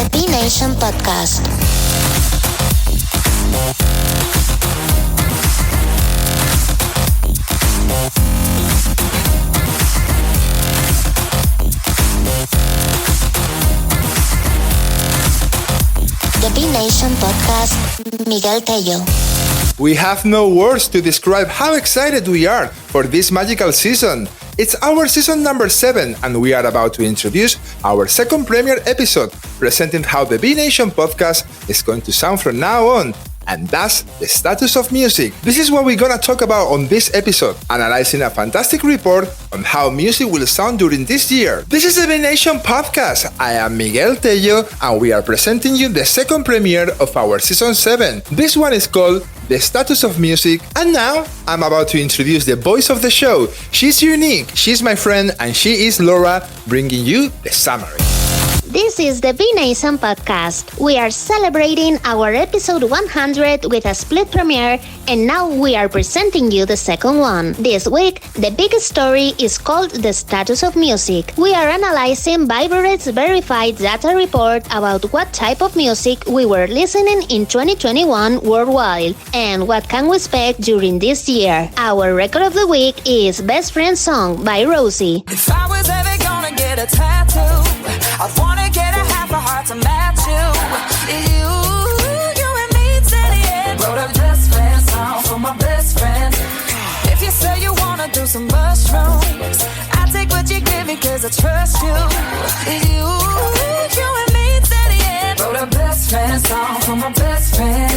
The B-Nation Podcast. The B-Nation Podcast, Miguel Tello. We have no words to describe how excited we are for this magical season. It's our season number 7 and we are about to introduce our second premiere episode, presenting how the B-Nation podcast is going to sound from now on. And that's the status of music. This is what we're gonna talk about on this episode, analyzing a fantastic report on how music will sound during this year. This is the B-Nation Podcast. I am Miguel Tello and we are presenting you the second premiere of our season 7. This one is called The Status of Music, and now I'm about to introduce the voice of the show. She's unique, she's my friend, and she is Laura, bringing you the summary. This is the B-Nation Podcast. We are celebrating our episode 100 with a split premiere, and now we are presenting you the second one. This week, the big story is called The Status of Music. We are analyzing Vibrate's verified data report about what type of music we were listening in 2021 worldwide, and what can we expect during this year. Our record of the week is Best Friend Song by Rosie. If I was ever gonna get a tattoo, I wanna get a half a heart to match you. You and me to the end. Wrote a best friend song for my best friend. If you say you wanna do some mushrooms, I take what you give me cause I trust you. You and me to the end. Wrote a best friend song for my best friend.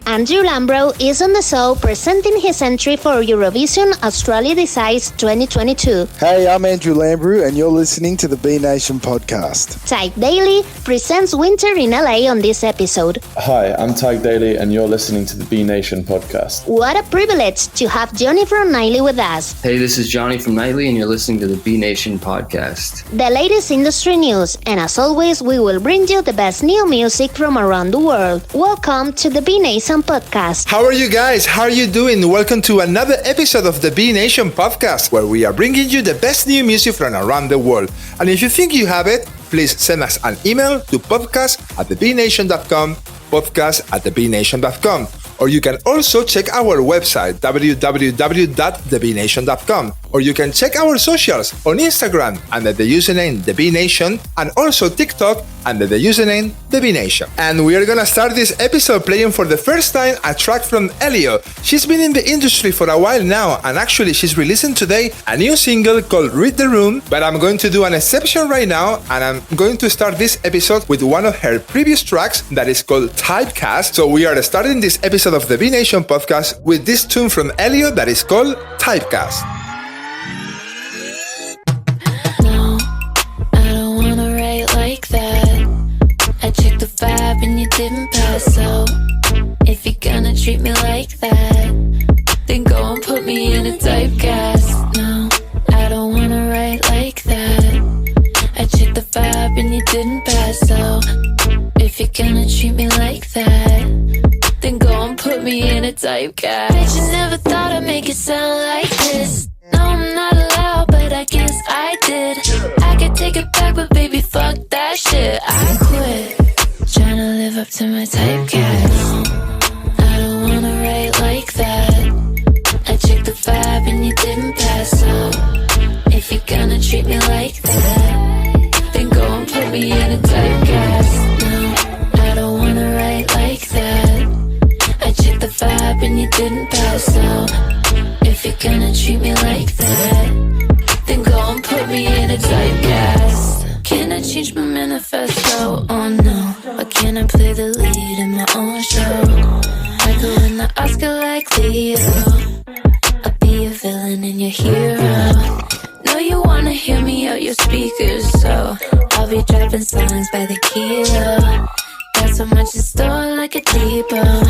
Andrew LAMBROU is on the show presenting his entry for Eurovision Australia Decides 2022. Hey, I'm Andrew LAMBROU and you're listening to the B-Nation Podcast. DALY presents Winter in LA on this episode. Hi, I'm DALY and you're listening to the B-Nation Podcast. What a privilege to have Jonny from Nightly with us. Hey, this is Jonny from Nightly and you're listening to the B-Nation Podcast. The latest industry news, and as always, we will bring you the best new music from around the world. Welcome to the B-Nation Podcast. How are you guys? How are you doing? Welcome to another episode of the B-Nation Podcast, where we are bringing you the best new music from around the world. And if you think you have it, please send us an email to podcast@thebnation.com, podcast@thebnation.com. Or you can also check our website, www.thebnation.com. Or you can check our socials on Instagram under the username TheBNation, and also TikTok under the username TheBNation. And we are gonna start this episode playing for the first time a track from Elio. She's been in the industry for a while now, and actually she's releasing today a new single called Read the Room, but I'm going to do an exception right now, and I'm going to start this episode with one of her previous tracks that is called Typecast. So we are starting this episode of the B-Nation Podcast with this tune from Elio that is called Typecast. No, I don't wanna write like that. I checked the vibe and you didn't pass out. If you're gonna treat me like that, then go and put me in a typecast. No, I don't wanna write like that. I checked the vibe and you didn't pass out. If you're gonna treat me like that, then go and put me in a typecast. Bet you never thought I'd make it sound like this. No, I'm not allowed, but I guess I did. I could take it back, but baby, fuck that shit. I quit trying to live up to my typecast. No, I don't wanna write like that. I checked the vibe and you didn't pass out. If you're gonna treat me like that, then go and put me in a typecast. No, I don't wanna write like that. I checked the vibe and you didn't pass out. If you're gonna treat me like that, then go and put me in a typecast. Can I change my manifesto? Oh no. Or can I play the lead in my own show? I could win the Oscar like Leo. I'll be a villain and your hero. Know you wanna hear me out your speakers, so I'll be dropping songs by the kilo. Got so much in store like a depot.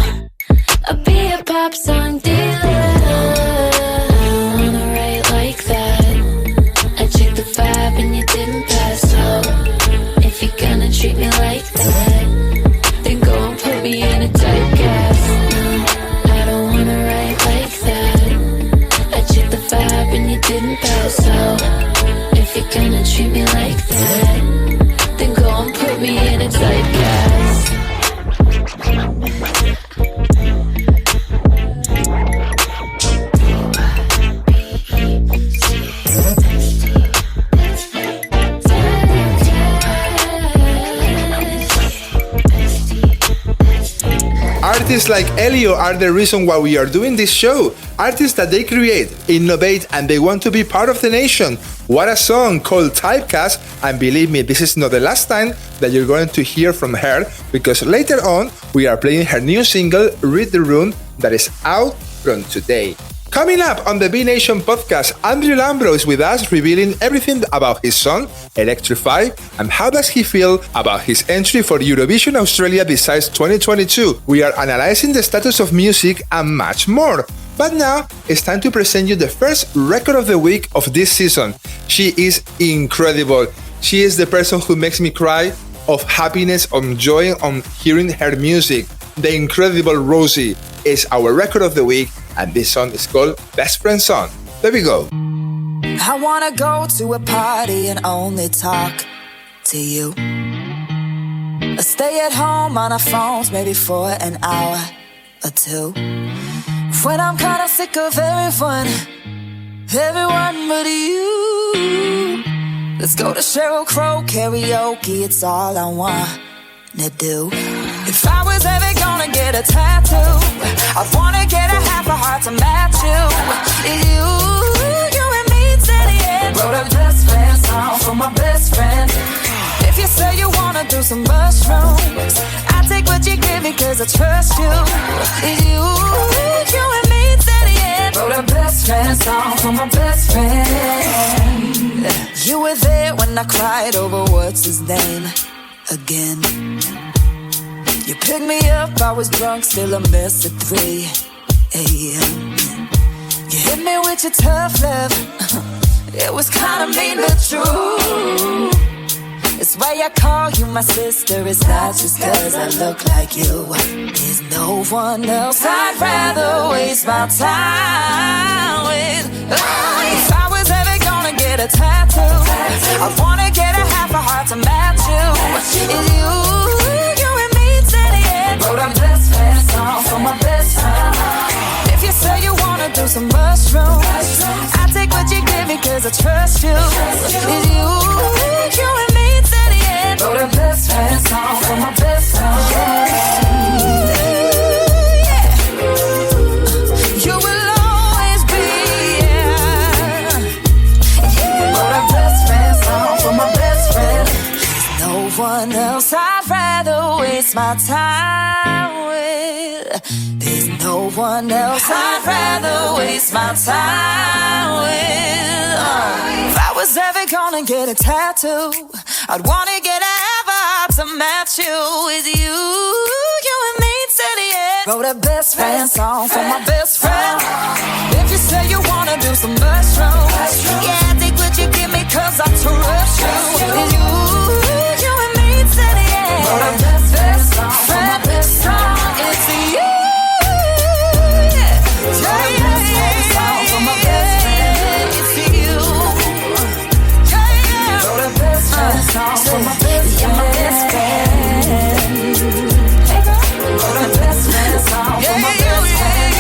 I'll be a pop song dealer. I don't wanna write like that. I checked the vibe and you didn't pass out. If you're gonna treat me like that, then go and put me in a typecast. No, I don't wanna write like that. I checked the vibe and you didn't pass out. If you're gonna treat me like that, then go and put me in a the typecast. Artists like Elio are the reason why we are doing this show. Artists that they create, innovate, and they want to be part of the nation. What a song called Typecast, and believe me, this is not the last time that you're going to hear from her, because later on we are playing her new single, Read the Room, that is out from today. Coming up on the B Nation podcast, Andrew LAMBROU is with us, revealing everything about his song, Electrify, and how does he feel about his entry for Eurovision Australia besides 2022. We are analyzing the status of music and much more. But now, it's time to present you the first record of the week of this season. She is incredible. She is the person who makes me cry of happiness, of joy, on hearing her music. The incredible Rosie is our record of the week, and this song is called Best Friend Song. There we go. I wanna go to a party and only talk to you. Stay at home on our phones maybe for an hour or two. When I'm kinda sick of everyone but you. Let's go to Sheryl Crow karaoke, it's all I wanna do. If I was ever gonna get a tattoo, I'd wanna get a half a heart to match you. You and me to the end. Wrote a best friend song for my best friend. If you say you wanna do some mushrooms, I take what you give me cause I trust you. You and me to the end. Wrote a best friend song for my best friend. You were there when I cried over what's his name again. You picked me up, I was drunk, still a mess at 3 a.m. You hit me with your tough love. It was kinda mean but true. It's why I call you my sister. It's not just cause I look like you. There's no one else I'd rather waste my time with. If I was ever gonna get a tattoo, I wanna get a half a heart to match you. You and me to the end. Wrote a best friend song for my best friend. If you say you wanna do some mushrooms, I take what you give me cause I trust you. You and me to the end. Wrote a best friend song for my best friend. You will always be, wrote a best friend song for my best friend. There's no one else I'd rather waste my time with. There's no one else I'd rather waste my time with. If I was ever gonna get a tattoo, I'd wanna get a half a heart to match you. With you and me to the end. Wrote a best friend song for my best friend. If you say you wanna do some mushrooms, yeah, I take what you give me cause I trust you. With you and me to the end. Wrote a best friend song for my best friend. It's you. Song for my best friend. My best friend. Wrote a best friend song for my best friend.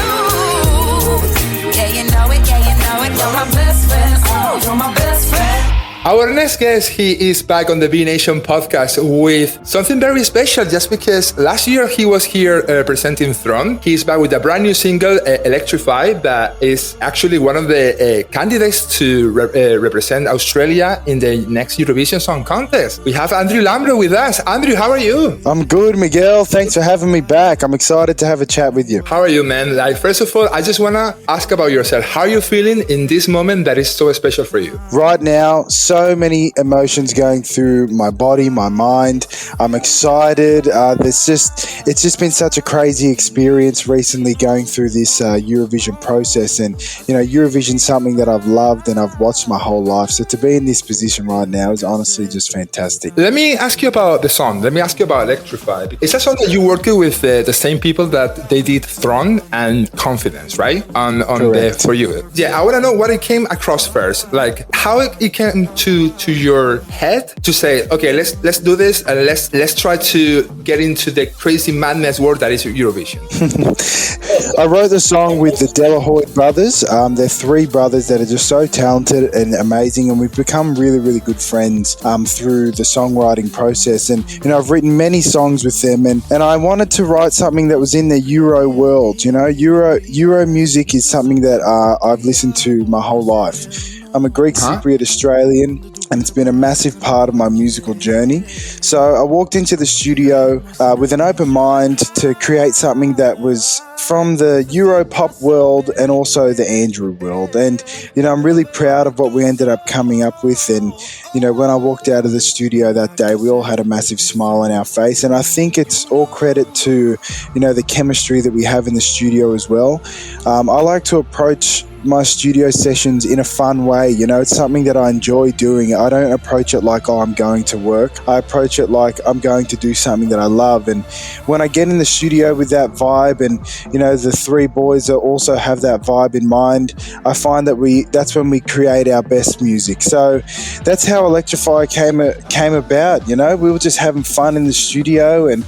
Yeah, you know it, you're my best friend. Oh, you're my best friend. Our next guest, he is back on the B Nation podcast with something very special just because last year he was here presenting Throne. He's back with a brand new single, Electrify, that is actually one of the candidates to represent Australia in the next Eurovision Song Contest. We have Andrew LAMBROU with us. Andrew, how are you? I'm good, Miguel. Thanks for having me back. I'm excited to have a chat with you. How are you, man? Like, first of all, I just want to ask about yourself. How are you feeling in this moment that is so special for you? Right now, so many emotions going through my body, my mind. I'm excited. It's just been such a crazy experience recently going through this Eurovision process. And, you know, Eurovision's something that I've loved and I've watched my whole life. So to be in this position right now is honestly just fantastic. Let me ask you about the song. Let me ask you about Electrify. It's a song that you worked with the same people that they did Throne and Confidence, right? On Correct. For you. Yeah, I want to know what it came across first. Like how it came to your head to say, okay, let's do this and let's try to get into the crazy madness world that is Eurovision? I wrote the song with the DALY brothers. They're three brothers that are just so talented and amazing, and we've become really, really good friends through the songwriting process. And I've written many songs with them, and I wanted to write something that was in the Euro world. Euro music is something that I've listened to my whole life. I'm a Greek Cypriot Australian, and it's been a massive part of my musical journey. So I walked into the studio with an open mind to create something that was from the Euro pop world and also the Andrew world. And, I'm really proud of what we ended up coming up with. And, when I walked out of the studio that day, we all had a massive smile on our face. And I think it's all credit to, the chemistry that we have in the studio as well. I like to approach my studio sessions in a fun way. It's something that I enjoy doing. I don't approach it like, I'm going to work. I approach it like I'm going to do something that I love. And when I get in the studio with that vibe, and the three boys also have that vibe in mind, I find that that's when we create our best music. So that's how Electrify came about. We were just having fun in the studio, and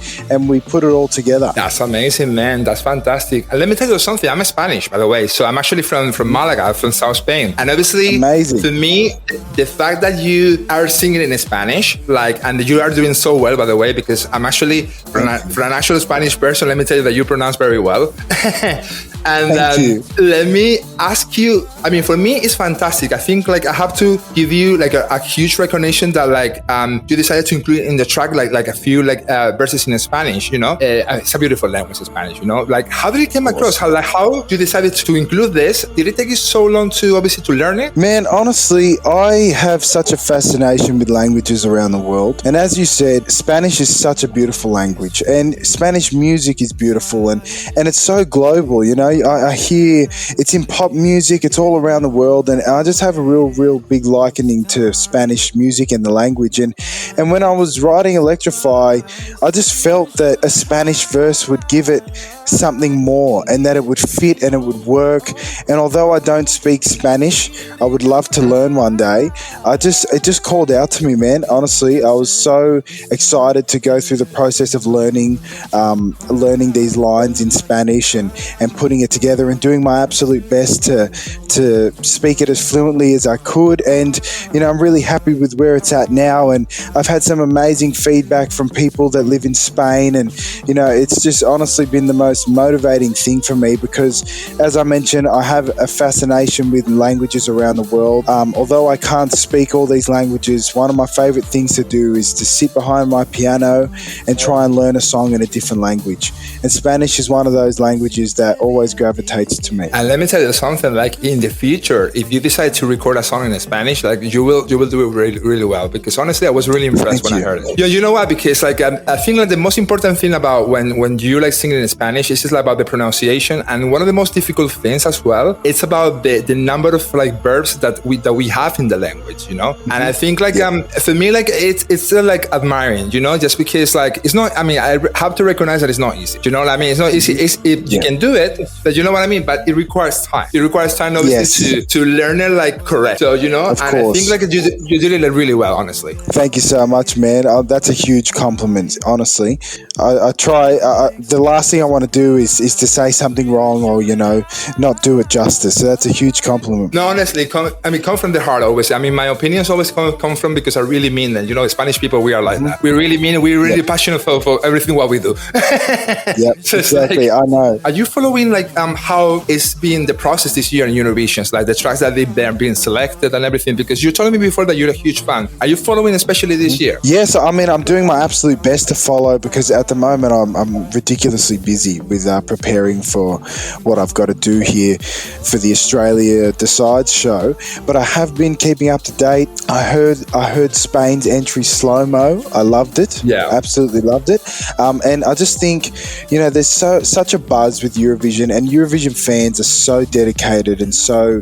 we put it all together. That's amazing, man. That's fantastic. And let me tell you something. I'm Spanish, by the way. So I'm actually from Malaga, from South Spain. And obviously, amazing. For me, the fact that you are singing in Spanish, and you are doing so well, by the way, because I'm actually, for an actual Spanish person, let me tell you that you pronounce very well. And let me ask you, for me, it's fantastic. I think I have to give you a huge recognition that you decided to include in the track like a few verses in Spanish. It's a beautiful language, Spanish. How did it come across? How you decided to include this? Did it take you so long to learn it? Man, honestly, I have such a fascination with languages around the world. And as you said, Spanish is such a beautiful language, and Spanish music is beautiful, and it's so global. I hear it's in pop music, it's all around the world, and I just have a real big likening to Spanish music and the language. And when I was writing Electrify, I just felt that a Spanish verse would give it something more, and that it would fit and it would work. And although I don't speak Spanish, I would love to learn one day. It just called out to me, man. Honestly, I was so excited to go through the process of learning these lines in Spanish and putting it together and doing my absolute best to speak it as fluently as I could. And I'm really happy with where it's at now, and I've had some amazing feedback from people that live in Spain, and it's just honestly been the most motivating thing for me, because as I mentioned, I have a fascination with languages around the world. Although I can't speak all these languages, one of my favorite things to do is to sit behind my piano and try and learn a song in a different language. And Spanish is one of those languages that always gravitates to me. And let me tell you something, in the future, if you decide to record a song in Spanish, you will do it really, really well, because honestly, I was really impressed when I heard it. You know why? Because I think the most important thing about when you singing in Spanish is just about the pronunciation, and one of the most difficult things as well, it's about the number of verbs that we have in the language, And I think for me, it's still admiring, just because it's not. I have to recognize that it's not easy. You know what I mean? It's not easy. You can do it, but you know what I mean. But it requires time. It requires time, obviously, to learn it correct. So Of and course. I think you did it really well, honestly. Thank you so much, man. That's a huge compliment, honestly. I try. The last thing I want to do is to say something wrong or not do it justice. So that's a huge compliment. No, honestly, come from the heart always. My opinions always come from because I really mean them. Spanish people, we are like that. We really mean it. We're really passionate for everything what we do. Yep, So exactly. I know. Are you following how it's been the process this year in Eurovision, the tracks that they're being selected and everything? Because you told me before that you're a huge fan. Are you following especially this year? Yes, I'm doing my absolute best to follow, because at the moment I'm ridiculously busy with preparing for what I've got to do here for the Australia Decides show. But I have been keeping up to date. I heard Spain's entry Slow Mo. I loved it. Yeah, absolutely loved it. And I just think there's such a buzz with Eurovision, and Eurovision fans are so dedicated and so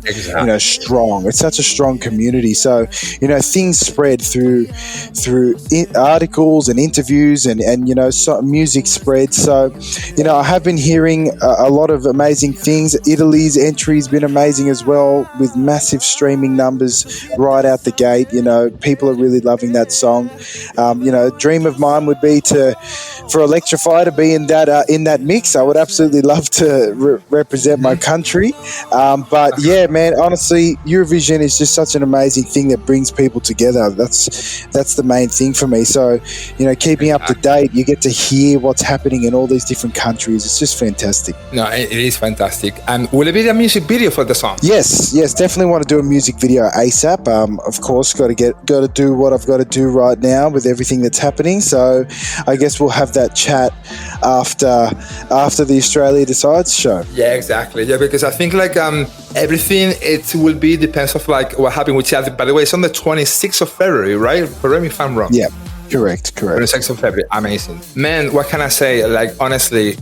strong. It's such a strong community. So things spread through articles and interviews, and so music spreads. So I have been hearing a lot of amazing things. Italy's entry's been amazing as well, with massive streaming numbers right out the gate. People are really loving that song. A dream of mine would be for Electrify to be in that mix. I would absolutely love to represent my country. But yeah, man, honestly, Eurovision is just such an amazing thing that brings people together. That's the main thing for me. So, keeping up to date, you get to hear what's happening in all these different countries. It's just fantastic. No, it is fantastic. And will it be a music video for the song? Yes, definitely want to do a music video ASAP. Of course, got to do what I've got to do right now with everything that's happening. So, I guess we'll have that chat after the Australia Decides show. Yeah, exactly. Yeah, because I think everything it will be depends of what happened with Chelsea. By the way, it's on the 26th of February, right? Correct me if I'm wrong. Yeah. Correct. 26th of February. Amazing. Man, what can I say? Honestly,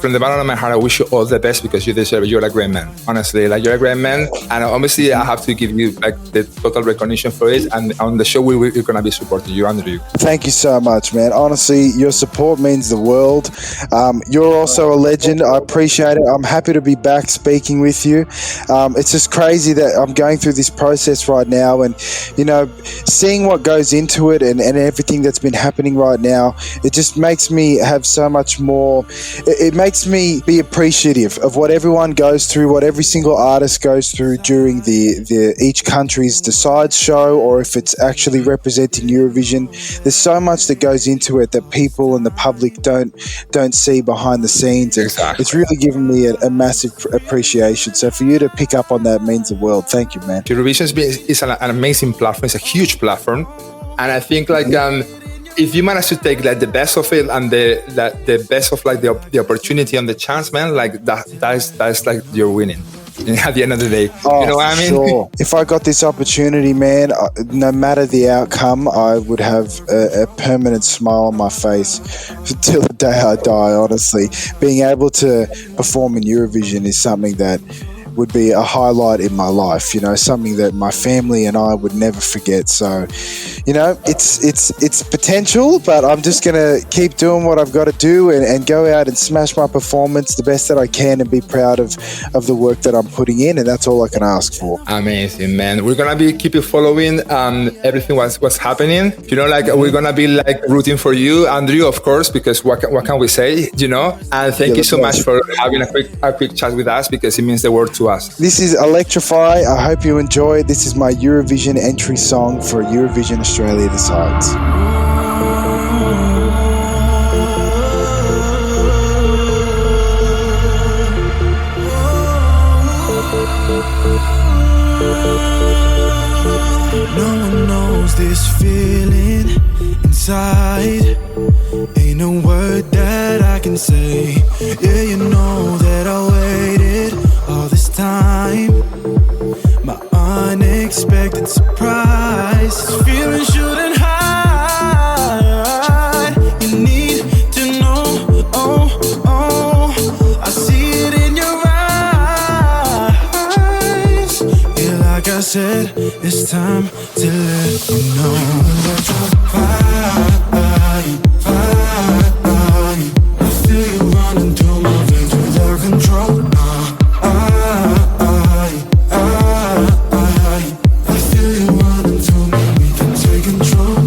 from the bottom of my heart, I wish you all the best because you deserve it. You're a great man. Honestly, you're a great man. And obviously, I have to give you the total recognition for it. And on the show, we're going to be supporting you, Andrew. Thank you so much, man. Honestly, your support means the world. You're also a legend. I appreciate it. I'm happy to be back speaking with you. It's just crazy that I'm going through this process right now, and seeing what goes into it and everything that's been happening right now, it just makes me have so much more. It makes me be appreciative of what everyone goes through, what every single artist goes through during the each country's Decides show, or if it's actually representing Eurovision. There's so much that goes into it that people and the public don't see behind the scenes. Exactly. It's really given me a massive appreciation. So for you to pick up on that means the world. Thank you, man. Eurovision is an amazing platform. It's a huge platform. And I think if you manage to take the best of it and the best of the opportunity and the chance, man, that's you're winning at the end of the day. You know what I mean? Sure. If I got this opportunity, man, no matter the outcome, I would have a permanent smile on my face till the day I die, honestly. Being able to perform in Eurovision is something that would be a highlight in my life, something that my family and I would never forget. So, it's potential, but I'm just going to keep doing what I've got to do and go out and smash my performance the best that I can and be proud of the work that I'm putting in, and that's all I can ask for. Amazing, man. We're going to keep following everything what's happening. We're going to be rooting for you, Andrew, of course, because what can we say, And thank you so much for having a quick chat with us, because it means the world to us. This is Electrify. I hope you enjoy. This is my Eurovision entry song for Eurovision Australia Decides. No one knows this feeling inside. Ain't no word that I can say. Yeah, you know that I waited all this time. My unexpected surprise. This feeling shouldn't hide. You need to know. Oh, I see it in your eyes. Yeah, like I said, it's time to let you know. I feel you running through my veins without control. I feel you running through me, we can take control.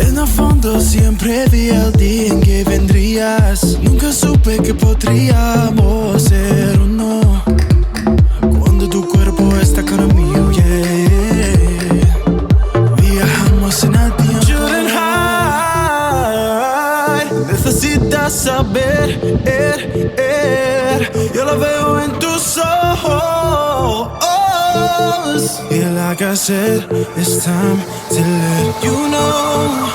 En el fondo siempre vi el día en que vendrías. Nunca supe que podríamos ser uno. Cuando tu cuerpo está conmigo, yeah. Viajamos en el tiempo. Shouldn't hide. Necesitas saber, yo lo veo en tus ojos. Yeah, like I said, it's time to let you know.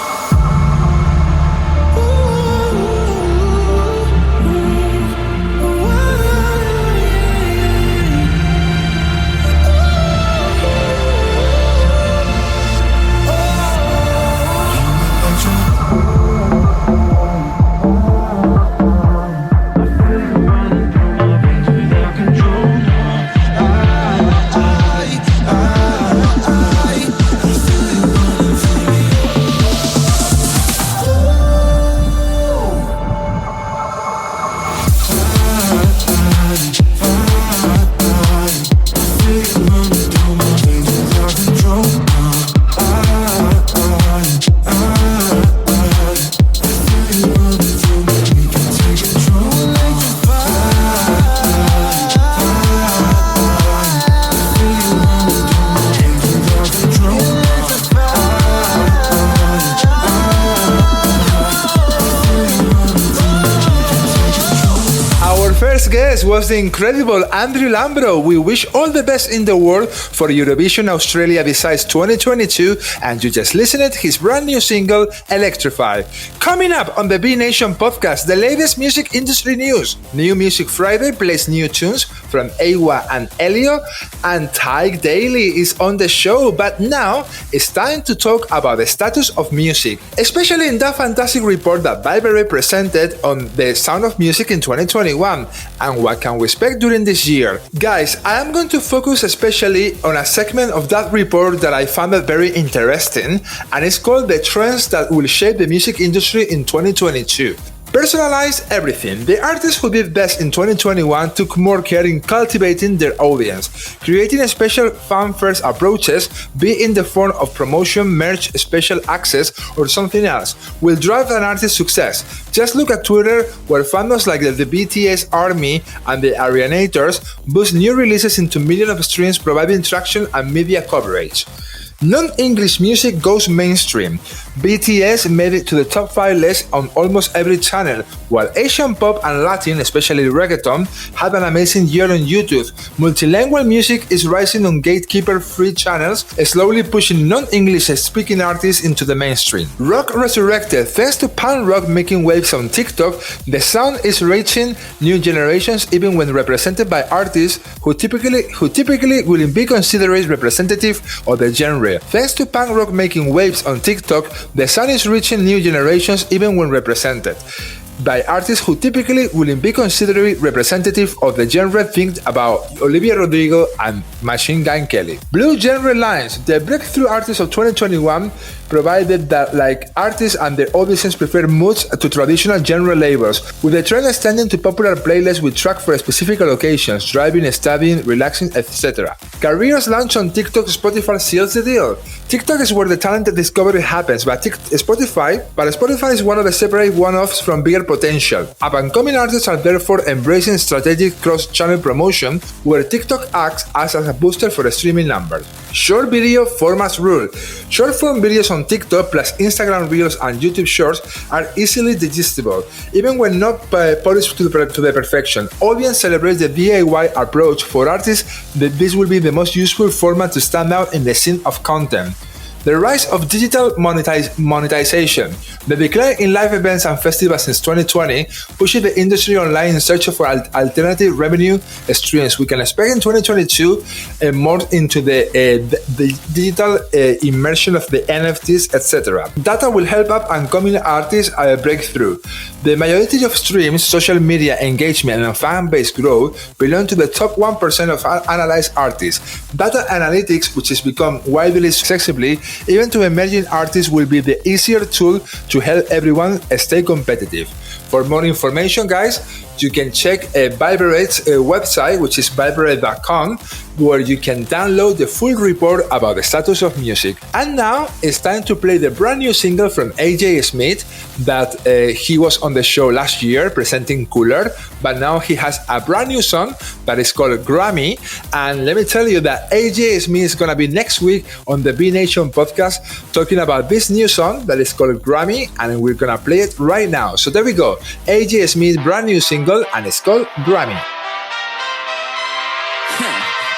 guest was the incredible LAMBROU. We wish all the best in the world for Eurovision Australia besides 2022, and you just listened to his brand new single, Electrify. Coming up on the B Nation podcast, the latest music industry news. New Music Friday plays new tunes from Awa and Elio, and TADHG DALY is on the show, but now it's time to talk about the status of music, especially in that fantastic report that Vibrate presented on the sound of music in 2021, and what can we expect during this year. Guys, I am going to focus especially on a segment of that report that I found very interesting, and it's called The Trends That Will Shape the Music Industry in 2022. Personalize everything. The artists who did best in 2021 took more care in cultivating their audience, creating special fan-first approaches, be it in the form of promotion, merch, special access, or something else, will drive an artist's success. Just look at Twitter, where fandoms like the BTS Army and the Arianators boost new releases into millions of streams, providing traction and media coverage. Non-English music goes mainstream. BTS made it to the top 5 list on almost every channel, while Asian pop and Latin, especially reggaeton, had an amazing year on YouTube. Multilingual music is rising on gatekeeper-free channels, slowly pushing non-English speaking artists into the mainstream. Rock resurrected. Thanks to punk rock making waves on TikTok, the sound is reaching new generations even when represented by artists who typically will be considered representative of the genre. Thanks to punk rock making waves on TikTok, the sound is reaching new generations even when represented by artists who typically wouldn't be considered representative of the genre. Think about Olivia Rodrigo and Machine Gun Kelly. Blue genre lines. The breakthrough artists of 2021 provided that artists and their audiences prefer moods to traditional genre labels, with the trend extending to popular playlists with tracks for specific occasions, driving, studying, relaxing, etc. Careers launch on TikTok. Spotify seals the deal. TikTok is where the talented discovery happens, but Spotify is one of the separate one-offs from bigger potential. Up-and-coming artists are therefore embracing strategic cross-channel promotion, where TikTok acts as a booster for the streaming numbers. Short video formats rule. Short-form videos on TikTok plus Instagram Reels and YouTube Shorts are easily digestible, even when not polished to the perfection. Audience celebrates the DIY approach. For artists, that this will be the most useful format to stand out in the scene of content. The rise of digital monetization. The decline in live events and festivals since 2020 pushes the industry online in search for alternative revenue streams. We can expect in 2022 more into the digital immersion of the NFTs, etc. Data will help up-and-coming artists break through. The majority of streams, social media engagement, and fan base growth belong to the top 1% of analyzed artists. Data analytics, which has become widely accessible even to emerging artists, will be the easier tool to help everyone stay competitive. For more information, guys, you can check Vibrate's website, which is vibrate.com, where you can download the full report about the status of music. And now it's time to play the brand new single from AJ Smith that he was on the show last year presenting Cooler, but now he has a brand new song that is called Grammy. And let me tell you that AJ Smith is going to be next week on the B Nation podcast talking about this new song that is called Grammy, and we're going to play it right now. So there we go. AJ Smith brand new single, and it's called Grammy.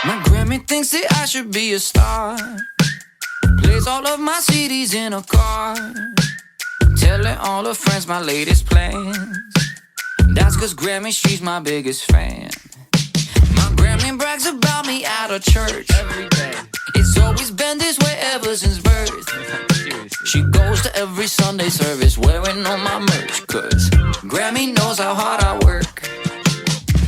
My Grammy thinks that I should be a star. Plays all of my CDs in a car, telling all her friends my latest plans. That's cause Grammy, she's my biggest fan. My Grammy brags about me at her church every day. It's always been this way ever since birth. She goes to every Sunday service wearing all my merch, cause Grammy knows how hard I work.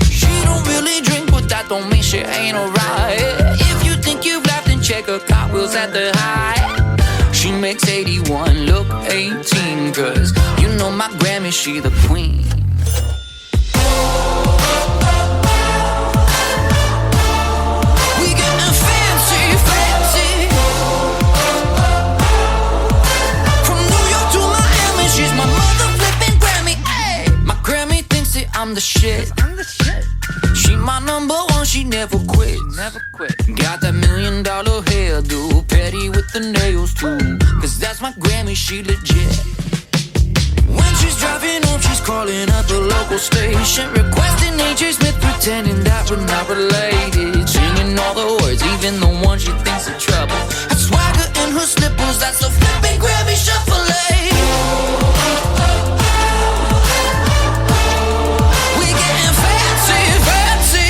She don't really drink, but that don't mean she ain't alright. If you think you've laughed, then check her cartwheels at the high. She makes 81 look 18, cause you know my Grammy, she the queen. We getting fancy, fancy. From New York to Miami, she's my mother flipping Grammy. Ay, my Grammy thinks that I'm the shit. She my number one, she never quit. Got that $1 million hairdo, petty with the nails too. Cause that's my Grammy, she legit. When she's driving home, she's calling up the local station, requesting H.A. Smith, pretending that we're not related, singing all the words, even the ones she thinks are trouble. A swagger in her slippers, that's a flipping Grammy shuffle. We're getting fancy, fancy.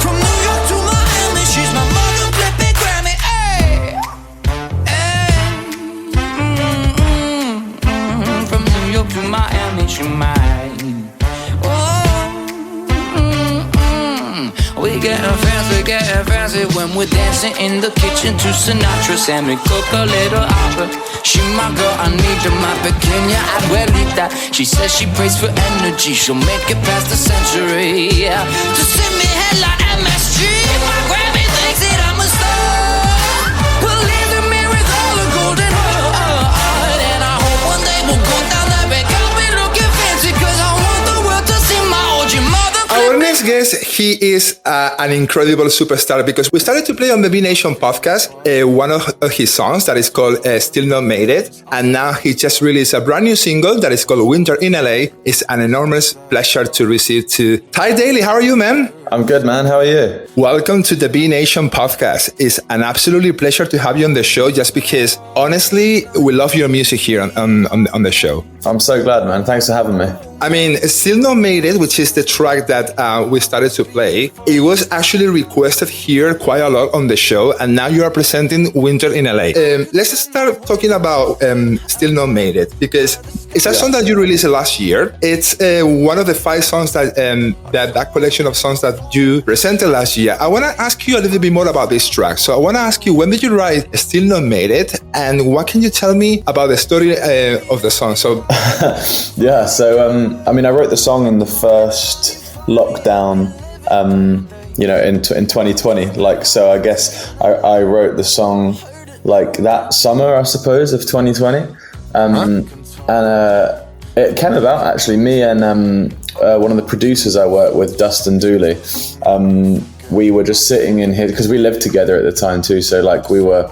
From New York to Miami, she's my mother flipping Grammy. Ay, ay. From New York to Miami, she mine. We getting fancy when we're dancing in the kitchen to Sinatra, Sammy, cook a little opera. She my girl, I need her, my pequeña abuelita. She says she prays for energy, she'll make it past the century. Yeah. To send me headline MSG, my Grammy thinks that I'm a star. Believe me with all the golden heart, and I hope one day we'll go down that big carpet looking fancy, 'cause I want the world to see my OG mother. Our next guest, he is an incredible superstar because we started to play on the B Nation podcast one of his songs that is called Still Not Made It. And now he just released a brand new single that is called Winter in LA. It's an enormous pleasure to receive to TADHG. How are you, man? I'm good, man. How are you? Welcome to the B Nation podcast. It's an absolutely pleasure to have you on the show just because, honestly, we love your music here on the show. I'm so glad, man. Thanks for having me. I mean, Still Not Made It, which is the track that we started to play, it was actually requested here quite a lot on the show, and now you are presenting Winter in LA. Let's start talking about Still Not Made It, because it's a song that you released last year. It's one of the 5 songs that collection of songs that you presented last year. I want to ask you a little bit more about this track. So I want to ask you, when did you write Still Not Made It, and what can you tell me about the story of the song? So yeah, so I mean, I wrote the song in the first lockdown, in 2020. Like, so I guess I wrote the song like that summer, I suppose, of 2020. And it came about actually, me and one of the producers I work with, Dustin Dooley, we were just sitting in here because we lived together at the time too. So like we were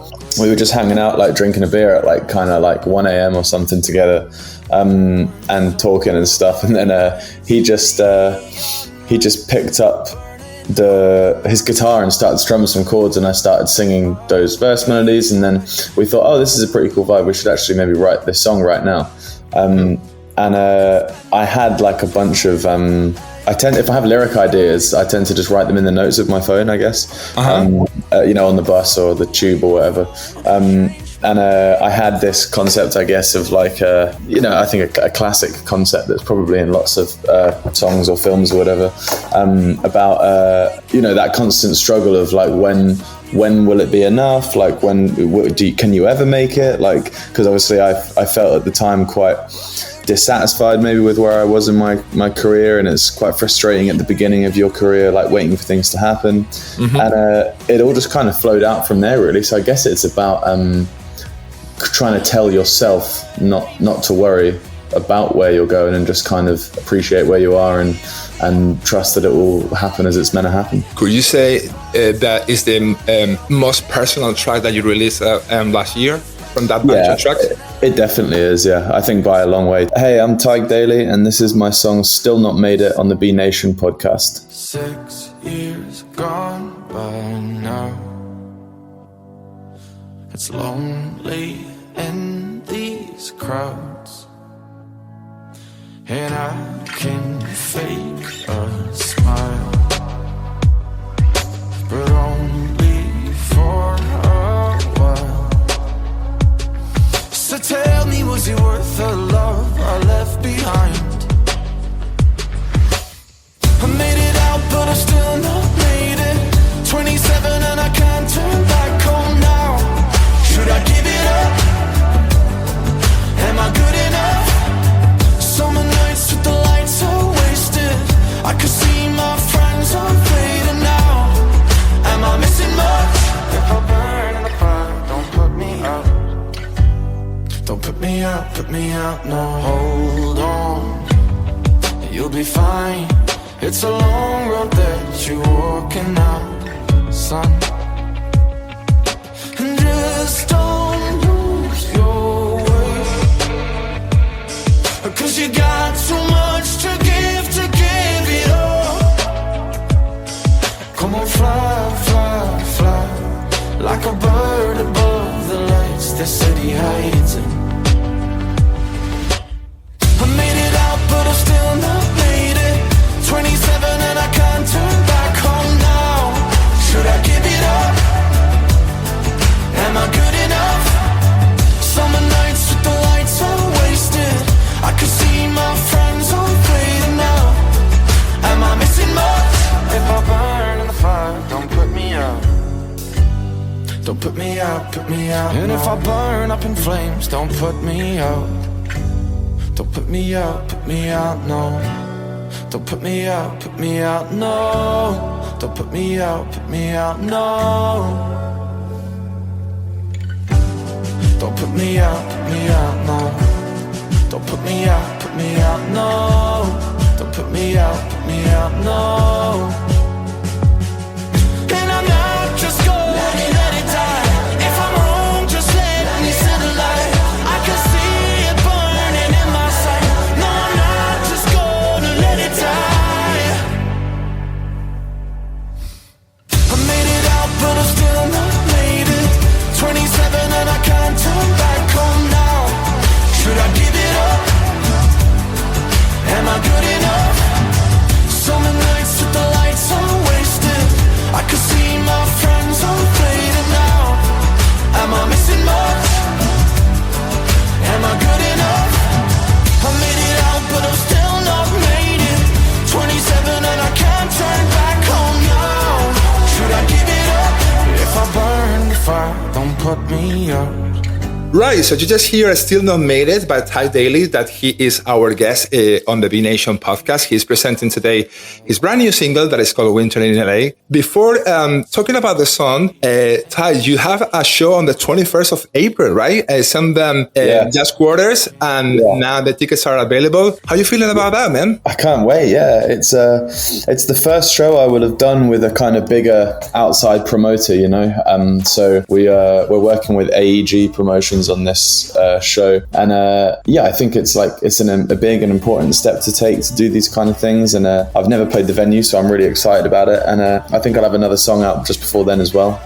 just hanging out, like drinking a beer at like kind of like 1 a.m. or something together, and talking and stuff. And then he just picked up his guitar and started strumming some chords, and I started singing those verse melodies. And then we thought, oh, this is a pretty cool vibe. We should actually maybe write this song right now. And I had like a bunch of if I have lyric ideas, I tend to just write them in the notes of my phone, I guess, on the bus or the tube or whatever. And I had this concept, I guess, of like, I think a classic concept that's probably in lots of songs or films or whatever, about, that constant struggle of like, when will it be enough? Like, can you ever make it? Like, because obviously I felt at the time quite dissatisfied maybe with where I was in my career, and it's quite frustrating at the beginning of your career, like waiting for things to happen. And it all just kind of flowed out from there, really. So I guess it's about trying to tell yourself not to worry about where you're going, and just kind of appreciate where you are and trust that it will happen as it's meant to happen. Could you say that is the most personal track that you released last year from that bunch of tracks? It definitely is, yeah. I think by a long way. Hey, I'm TADHG, and this is my song Still Not Made It on the B Nation podcast. 6 years gone by now. It's lonely in these crowds, and I can fake a smile, but only for a while. So tell me, was it worth the love I left behind? I made it out, but I still not made it. 27 and I can't turn back home now. Should I give it up? Am I good enough? Summer nights with the lights all wasted. I could see my friends are fading now. Am I missing much? If I burn in the fire, don't put me out. Don't put me out, no. Hold on, you'll be fine. It's a long road that you're walking out, son. And just don't lose your way. I'm gonna fly, fly, fly, like a bird above the lights the city hides in. I made it out, but I'm still not made it. 27 and I can't turn back home now. Should I give it up? Am I good enough? Summer nights with the lights all wasted. I can see my friends all fading now. Am I missing much? If I burn in the fire, don't put me out. Don't put me out, put me out. And if I burn up in flames, don't put me out. Don't put me out, no. Don't put me out, no. Don't put me out, no. Don't put me out, no. Don't put me out, no. Don't put me out, no. And I'm not just gonna let it die. If I'm wrong, just let me see the light. I can see it burning in my sight. No, I'm not just gonna let it die. I made it out, but I'm still not made it. 27 and I can't turn back home now. Should I give it up? Am I good enough? Summer nights with the lights all wasted. I can see my friends all faded now. Am I missing much? Am I good enough? I made it out, but I'm still not made it. 27 and I can't turn back home now. Should I give it up? If I burn the fire, don't put me out. Right, so you just hear Still Not Made It by TADHG, that he is our guest on the B Nation podcast. He's presenting today his brand new single that is called Winter in LA. Before talking about the song, Ty, you have a show on the 21st of April, right? Some just quarters, and now the tickets are available. How are you feeling about that, man? I can't wait, yeah. It's the first show I would have done with a kind of bigger outside promoter, you know? So we're working with AEG Promotions on this show, and I think it's a big and important step to take to do these kind of things, and I've never played the venue, so I'm really excited about it, and I think I'll have another song out just before then as well.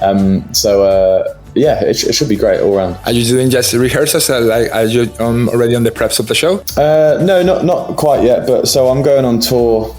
It should be great all around. Are you doing just rehearsals? Are you already on the preps of the show? No, not quite yet, but so I'm going on tour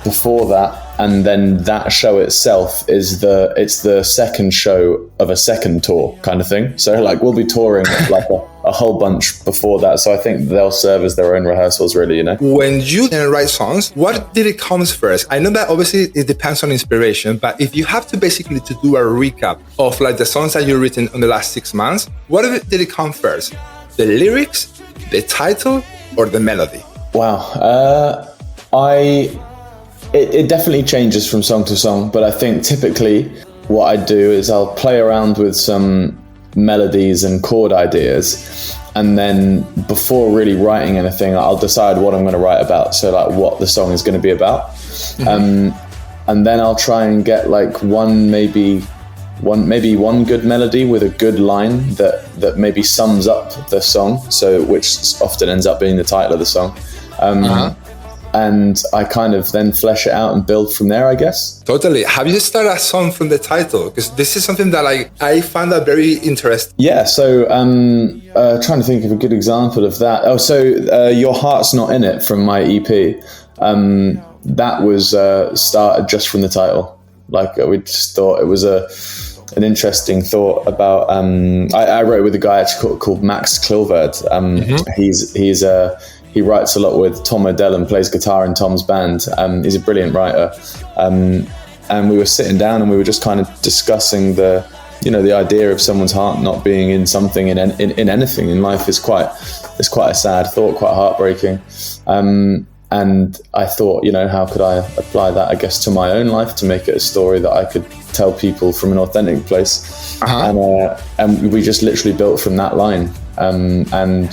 before that. And then that show itself is the second show of a second tour kind of thing. So like we'll be touring like a whole bunch before that. So I think they'll serve as their own rehearsals, really, you know. When you write songs, what did it come first? I know that obviously it depends on inspiration, but if you have to basically to do a recap of like the songs that you've written in the last 6 months, what did it come first? The lyrics, the title, or the melody? Wow. It definitely changes from song to song, but I think typically what I do is I'll play around with some melodies and chord ideas, and then before really writing anything, I'll decide what I'm going to write about, so like what the song is going to be about. Mm-hmm. And then I'll try and get like one good melody with a good line that maybe sums up the song, so which often ends up being the title of the song. And I kind of then flesh it out and build from there, I guess. Totally. Have you started a song from the title? Because this is something that I found that very interesting. Yeah, so trying to think of a good example of that. Oh, so Your Heart's Not In It from my EP. That was started just from the title. Like we just thought it was an interesting thought about. I wrote with a guy actually called Max Klilverd. He writes a lot with Tom Odell and plays guitar in Tom's band. He's a brilliant writer. And we were sitting down and we were just kind of discussing the idea of someone's heart not being in something in anything in life is quite a sad thought, quite heartbreaking. And I thought, how could I apply that, I guess, to my own life to make it a story that I could tell people from an authentic place. And we just literally built from that line. And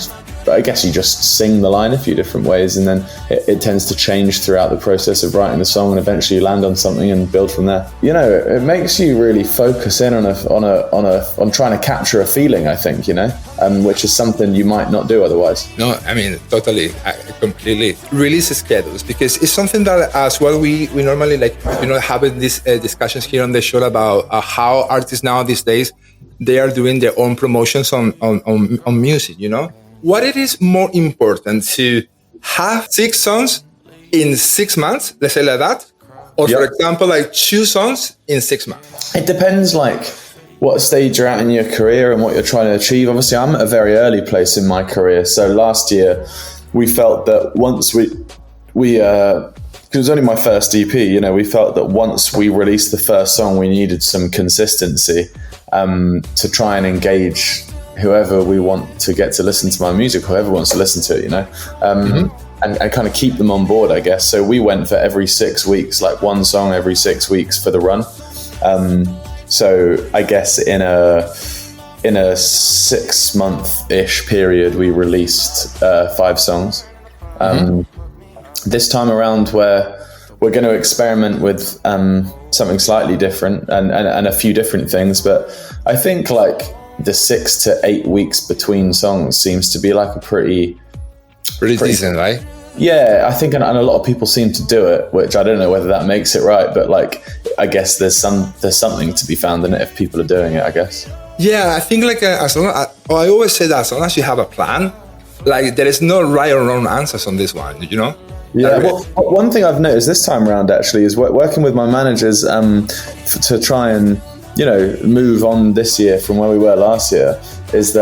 I guess you just sing the line a few different ways, and then it tends to change throughout the process of writing the song, and eventually you land on something and build from there. You know, it makes you really focus in on trying to capture a feeling, I think, you know, which is something you might not do otherwise. No, I mean, totally, completely. Release schedules, because it's something that as well we normally having these discussions here on the show about how artists now these days, they are doing their own promotions on music, you know? What it is more important to have 6 songs in 6 months, let's say like that, or for example, like 2 songs in 6 months? It depends, like, what stage you're at in your career and what you're trying to achieve. Obviously, I'm at a very early place in my career. So last year, we felt that once we because it was only my first EP, you know, we felt that once we released the first song, we needed some consistency to try and engage whoever we want to get to listen to my music, whoever wants to listen to it, you know, and kind of keep them on board, I guess. So we went for every 6 weeks, like 1 song every 6 weeks for the run. So I guess in a 6-month-ish period, we released 5 songs. This time around, we're going to experiment with something slightly different and a few different things, but I think like the 6 to 8 weeks between songs seems to be like a pretty decent, right? Yeah, I think, and a lot of people seem to do it, which I don't know whether that makes it right, but like, I guess there's something to be found in it if people are doing it, I guess. Yeah, I think like as long as, I always say that as long as you have a plan, like there is no right or wrong answers on this one, you know? Yeah, well, one thing I've noticed this time around actually is working with my managers to try and, you know, move on this year from where we were last year, is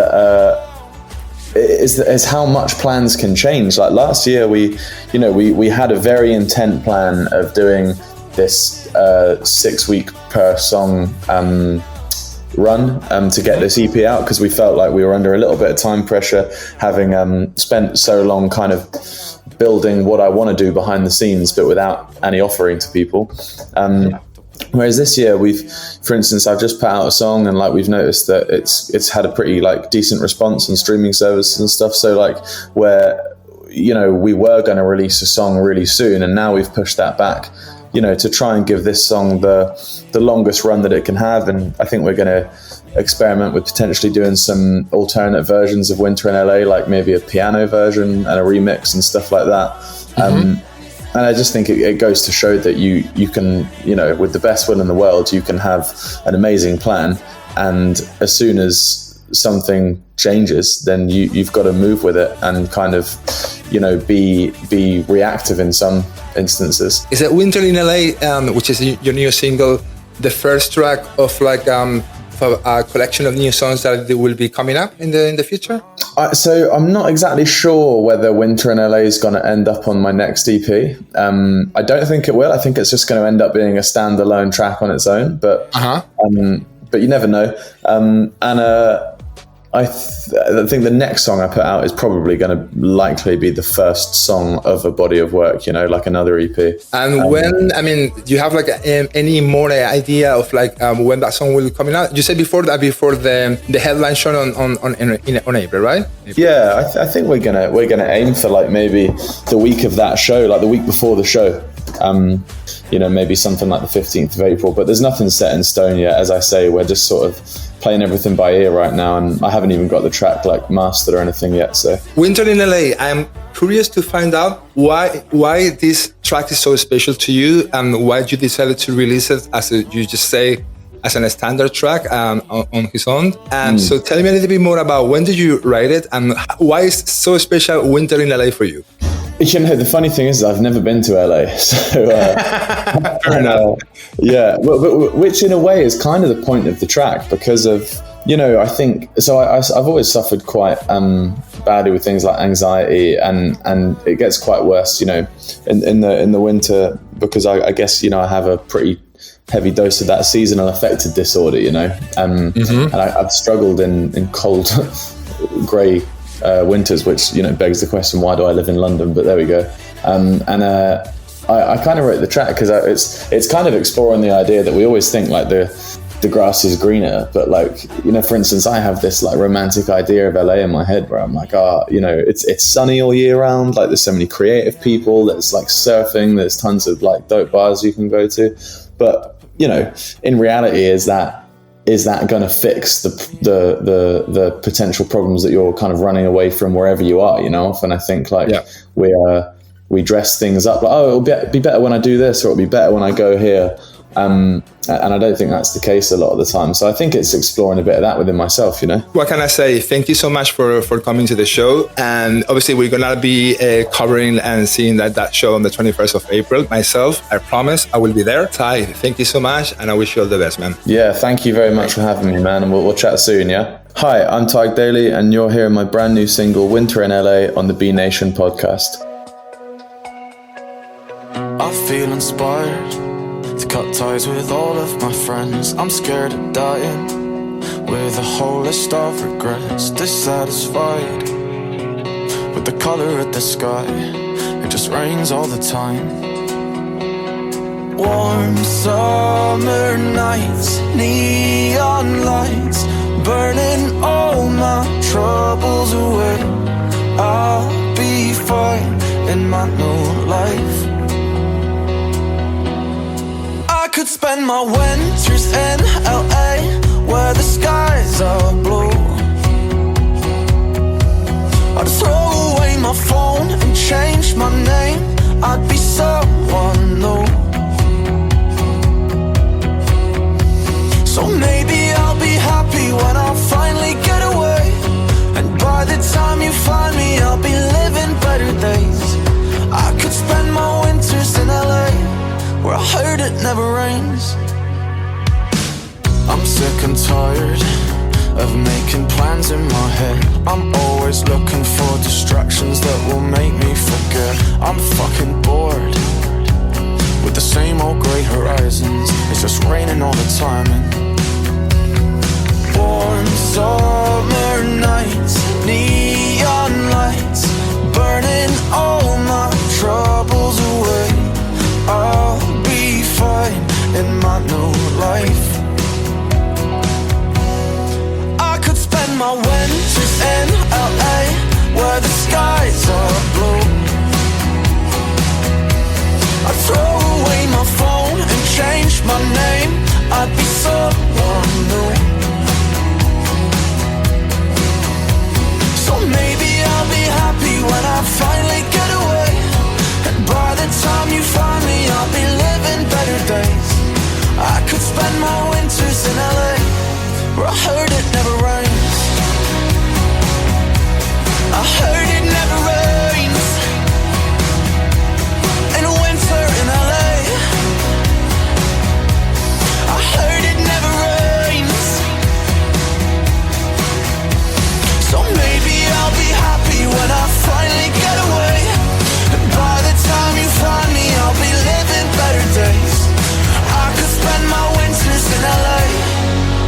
how much plans can change. Like last year, we had a very intent plan of doing this 6-week per song run to get this EP out, because we felt like we were under a little bit of time pressure, having spent so long kind of building what I want to do behind the scenes, but without any offering to people. Whereas this year, for instance, I've just put out a song, and like we've noticed that it's had a pretty like decent response on streaming services and stuff. So like where, you know, we were going to release a song really soon, and now we've pushed that back, you know, to try and give this song the longest run that it can have. And I think we're going to experiment with potentially doing some alternate versions of Winter in LA, like maybe a piano version and a remix and stuff like that. And I just think it goes to show that you can, you know, with the best will in the world, you can have an amazing plan, and as soon as something changes, then you've got to move with it and kind of, you know, be reactive in some instances. Is it Winter in LA, which is your new single, the first track of like a collection of new songs that will be coming up in the future? So I'm not exactly sure whether Winter in LA is going to end up on my next EP. I don't think it will. I think it's just going to end up being a standalone track on its own. But you never know. I think the next song I put out is probably going to likely be the first song of a body of work, you know, like another EP. And do you have like any more idea of like when that song will be coming out? You said before the headline show on April, right? Yeah, I think we're gonna aim for like maybe the week of that show, like the week before the show. You know, maybe something like the 15th of April, but there's nothing set in stone yet. As I say, we're just sort of playing everything by ear right now, and I haven't even got the track like mastered or anything yet. So Winter in LA, I'm curious to find out why this track is so special to you, and why you decided to release it as you just say, as a standard track on his own. And so tell me a little bit more about when did you write it, and why is so special Winter in LA for you? You know, the funny thing is I've never been to LA, so yeah, which in a way is kind of the point of the track, because of, you know, I think so. I've always suffered quite badly with things like anxiety, and it gets quite worse, you know, in the winter, because I guess, you know, I have a pretty heavy dose of that seasonal affective disorder, you know, and I've struggled in cold, grey winters, which, you know, begs the question, why do I live in London? But there we go. I kind of wrote the track because it's kind of exploring the idea that we always think like the grass is greener. But like, you know, for instance, I have this like romantic idea of LA in my head where I'm like, you know, it's sunny all year round. Like there's so many creative people, there's like surfing, there's tons of like dope bars you can go to. But, you know, in reality, is that going to fix the potential problems that you're kind of running away from wherever you are, you know? And I think like we dress things up like, it'll be better when I do this, or it'll be better when I go here. And I don't think that's the case a lot of the time. So I think it's exploring a bit of that within myself, you know. What can I say? Thank you so much for coming to the show. And obviously we're going to be covering and seeing that show on the 21st of April. Myself, I promise I will be there. Ty, thank you so much. And I wish you all the best, man. Yeah, thank you very much for having me, man. And we'll chat soon, yeah? Hi, I'm TADHG, and you're hearing my brand new single, Winter in LA, on the B Nation podcast. I feel inspired to cut ties with all of my friends. I'm scared of dying with a whole list of regrets. Dissatisfied with the color of the sky, it just rains all the time. Warm summer nights, neon lights, burning all my troubles away. I'll be fine in my new life. I could spend my winters in LA, where the skies are blue. I'd throw away my phone and change my name. I'd be someone new. So maybe I'll be happy when I finally get away. And by the time you find me, I'll be living better days. I could spend my winters in LA, where I heard it never rains. I'm sick and tired of making plans in my head. I'm always looking for distractions that will make me forget. I'm fucking bored with the same old grey horizons. It's just raining all the time. And warm summer nights, neon lights, burning all my troubles away. I'll be fine in my new life. I could spend my winters in LA, where the skies are blue. I'd throw away my phone and change my name. I'd be someone new. So maybe I'll be happy when I finally get away. And by the time you find me, I'll be living better days. I could spend my winters in LA, where I heard it never rains. I heard it never rains in winter in LA. I heard it never rains. So maybe I'll be happy when I finally get away. And by the time you find me, I'll be living better days. I could spend my winters in LA.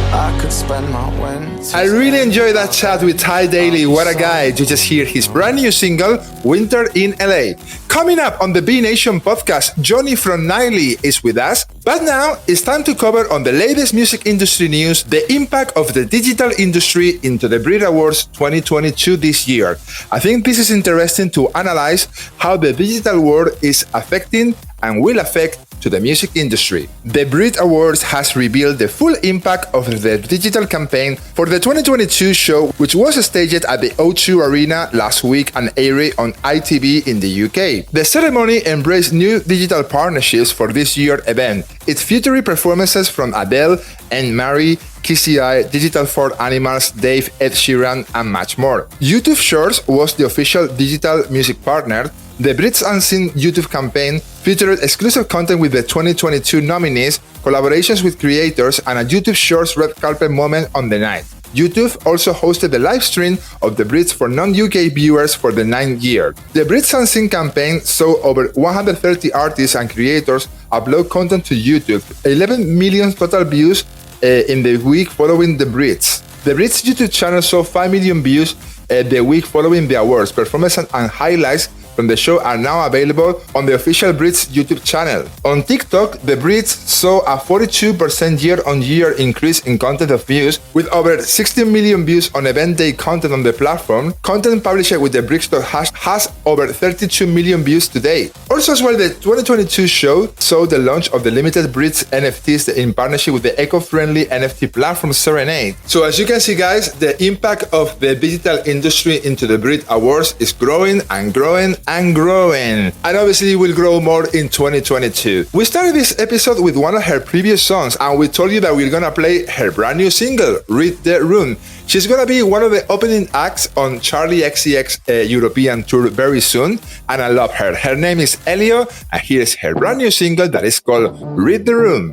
I could spend my winters. I really enjoyed that chat with TADHG. What a guy. You just hear his brand new single, Winter in LA. Coming up on the B Nation podcast, Jonny from Niley is with us. But now it's time to cover on the latest music industry news, the impact of the digital industry into the Brit Awards 2022 this year. I think this is interesting to analyze how the digital world is affecting and will affect to the music industry. The Brit Awards has revealed the full impact of the digital campaign for the 2022 show, which was staged at the O2 Arena last week and aired on ITV in the UK. The ceremony embraced new digital partnerships for this year's event. It featured performances from Adele, Anne Marie, Kissy Eye, Digital for Animals, Dave, Ed Sheeran, and much more. YouTube Shorts was the official digital music partner. The Brits Unseen YouTube campaign featured exclusive content with the 2022 nominees, collaborations with creators, and a YouTube Shorts red carpet moment on the night. YouTube also hosted the live stream of the Brits for non-UK viewers for the 9th year. The Brits Unseen campaign saw over 130 artists and creators upload content to YouTube, 11 million total views in the week following the Brits. The Brits YouTube channel saw 5 million views the week following the awards, performances and highlights from the show are now available on the official Brits YouTube channel. On TikTok, the Brits saw a 42% year-on-year increase in content of views, with over 16 million views on event day content on the platform. Content published with the Brixton has over 32 million views today. Also as well, the 2022 show saw the launch of the limited Brits NFTs in partnership with the eco-friendly NFT platform Serenade. So as you can see, guys, the impact of the digital industry into the Brit Awards is growing and growing and growing. And obviously will grow more in 2022. We started this episode with one of her previous songs, and we told you that we're gonna play her brand new single, Read the Room. She's gonna be one of the opening acts on Charli XCX European tour very soon, and I love her. Her name is Elio, and here's her brand new single that is called Read the Room.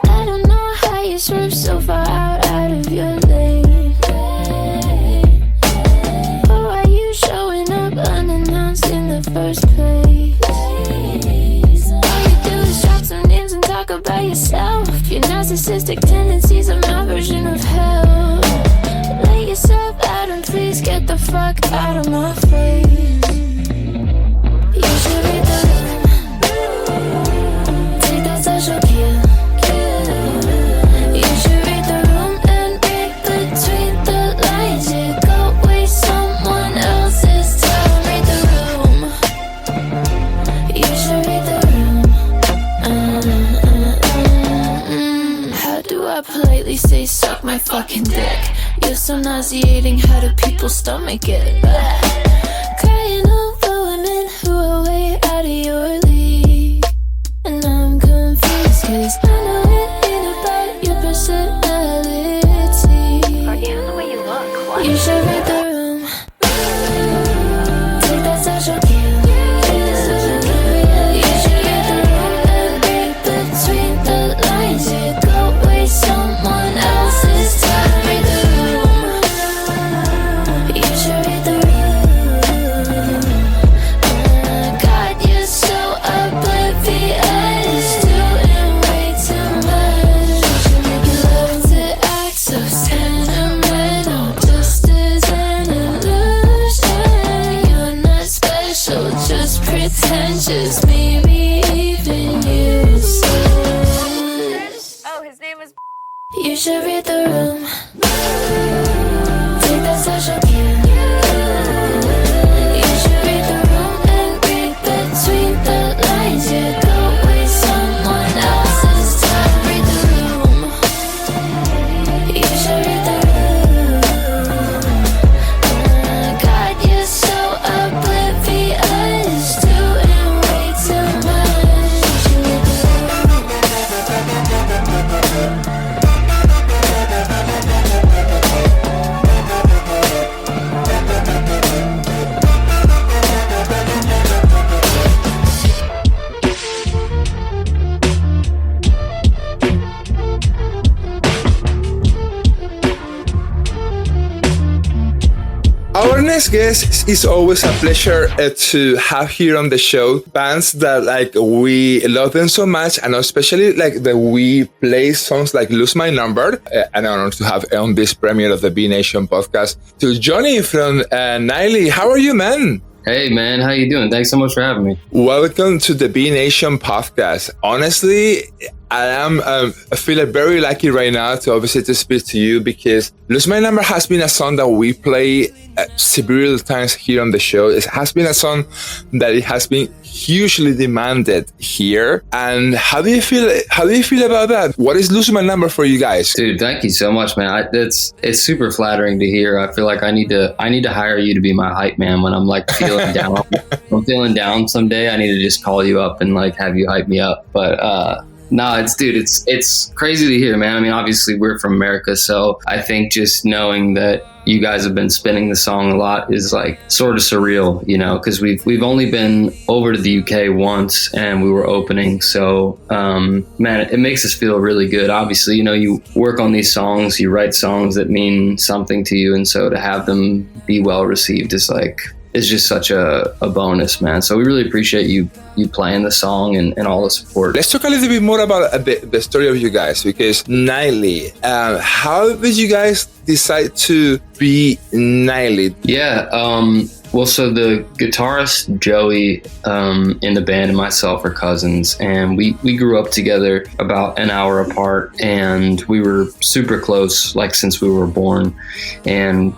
I don't know how you swerve so far out of your lane. But why you showing up unannounced in the first place? All you do is drop some names and talk about yourself. Your narcissistic tendencies are my version of hell. Lay yourself out and please get the fuck out of my face. You should read the room. Take that social cue. You should read the room and read between the lines. Yeah, go waste someone else's time. Read the room. You should read the room. How do I politely say suck my fucking dick? You're so nauseating, how do people stomach it? Crying over women who are way out of your league. And I'm confused, cause I know it ain't about your personality. Or even the way you look. What? You should read the room. Take that social cue. You should read the room and read between the lines. Yeah, go waste someone else's time. Read the room. You should read the room. God, you're so oblivious, doing way too much. You love to act so sentimental, just as an illusion. You're not special, just pretentious, maybe even useless. Oh, his name is. You should read the room. Take that social cue. You should read the room and read between the lines. Yeah, go waste someone else's time. Read the room. You should read the room. God, you're so oblivious, doing way too much. You should read the room. Our next guest is always a pleasure to have here on the show. Bands that like we love them so much, and especially like that we play songs like "Lose My Number." An honor to have on this premiere of the B Nation podcast to Jonny from DALY. How are you, man? Hey, man. How you doing? Thanks so much for having me. Welcome to the B Nation podcast. Honestly, I feel very lucky right now to obviously to speak to you, because Lose My Number has been a song that we play several times here on the show. It has been a song that it has been hugely demanded here. And how do you feel about that? What is Lose My Number for you guys? Dude, thank you so much, man. It's super flattering to hear. I feel like I need to hire you to be my hype man when I'm like feeling down. I'm feeling down someday. I need to just call you up and like have you hype me up. But no, it's crazy to hear, man. I mean, obviously we're from America, so I think just knowing that you guys have been spinning the song a lot is like sort of surreal, you know, because we've only been over to the UK once and we were opening. So, man, it makes us feel really good. Obviously, you know, you work on these songs, you write songs that mean something to you. And so to have them be well received is like, is just such a bonus, man. So we really appreciate you playing the song and all the support. Let's talk a little bit more about the story of you guys, because Nightly, how did you guys decide to be Nightly? Yeah, well, so the guitarist Joey in the band and myself are cousins, and we grew up together about an hour apart, and we were super close, like since we were born. And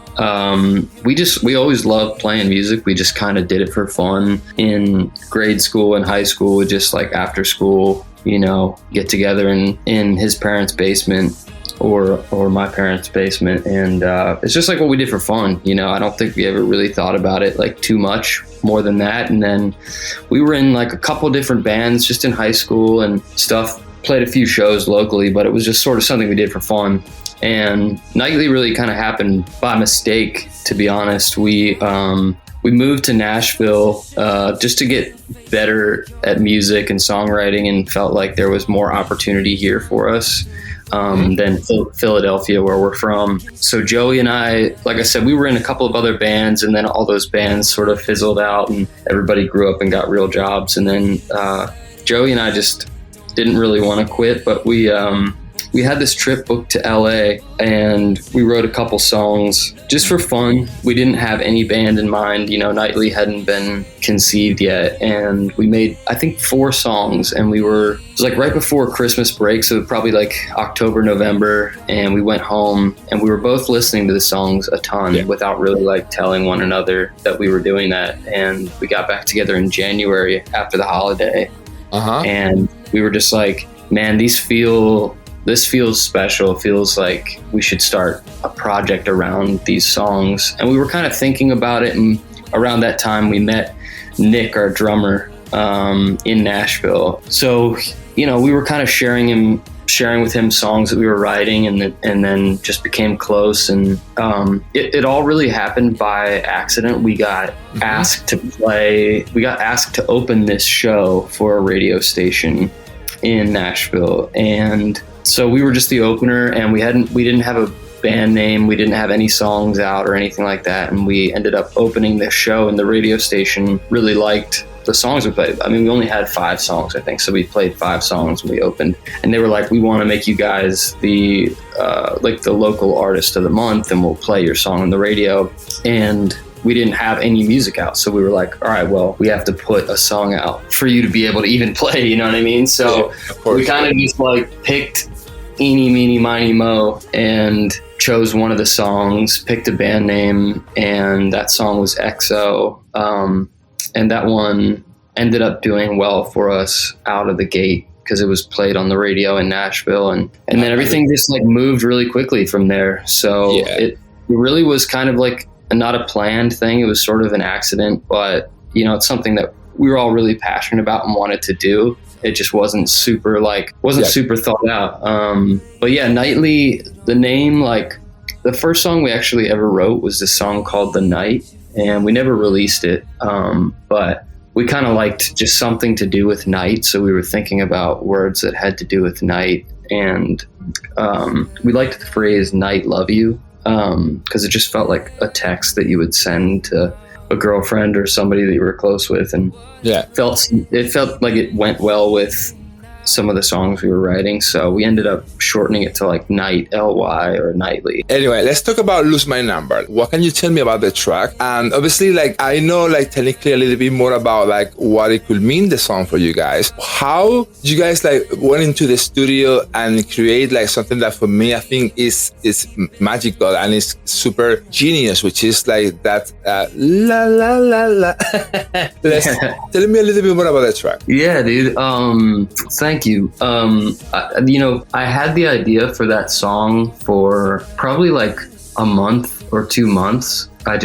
we always loved playing music. We just kind of did it for fun in grade school and high school, just like after school, you know, get together in his parents' basement or my parents' basement, and it's just like what we did for fun, you know. I don't think we ever really thought about it like too much more than that. And then we were in like a couple different bands just in high school and stuff, played a few shows locally, but it was just sort of something we did for fun. And Nightly really kind of happened by mistake, to be honest. We moved to Nashville just to get better at music and songwriting, and felt like there was more opportunity here for us than Philadelphia, where we're from. So Joey and I, like I said, we were in a couple of other bands, and then all those bands sort of fizzled out and everybody grew up and got real jobs. And then Joey and I just didn't really want to quit, but we had this trip booked to LA, and we wrote a couple songs just for fun. We didn't have any band in mind, you know. Nightly hadn't been conceived yet, and we made, I think, 4 songs, and it was like right before Christmas break, so probably like October, November, and we went home and we were both listening to the songs a ton without really like telling one another that we were doing that. And we got back together in January after the holiday, and we were just like, man, this feels special. It feels like we should start a project around these songs. And we were kind of thinking about it, and around that time we met Nick, our drummer, in Nashville. So, you know, we were kind of sharing with him songs that we were writing, and then just became close. And it all really happened by accident. We got asked to open this show for a radio station in Nashville, and so we were just the opener, and we didn't have a band name, we didn't have any songs out or anything like that, and we ended up opening the show, and the radio station really liked the songs we played. I mean, we only had 5 songs, I think, so we played 5 songs when we opened, and they were like, we want to make you guys the local artist of the month, and we'll play your song on the radio. And we didn't have any music out, so we were like, all right, well, we have to put a song out for you to be able to even play, you know what I mean? So we kind of just like picked eeny, meeny, miny, mo, and chose one of the songs, picked a band name, and that song was XO. And that one ended up doing well for us out of the gate, because it was played on the radio in Nashville, and then everything just like moved really quickly from there. So it really was kind of like not a planned thing. It was sort of an accident, but you know, it's something that we were all really passionate about and wanted to do. It just wasn't super thought out. But yeah, Nightly, the name, like the first song we actually ever wrote was this song called The Night, and we never released it. But we kind of liked just something to do with night. So we were thinking about words that had to do with night. And we liked the phrase "night love you," because it just felt like a text that you would send to a girlfriend or somebody that you were close with, and it felt like it went well with some of the songs we were writing, so we ended up shortening it to like Night, L-Y, or Nightly. Anyway, let's talk about Lose My Number. What can you tell me about the track? And obviously, like, I know like technically a little bit more about like what it could mean, the song for you guys. How you guys like went into the studio and create like something that for me I think is magical and is super genius, which is like that la la la la. Tell me a little bit more about that track. Yeah, dude. Thank you. I had the idea for that song for probably like a month or 2 months. I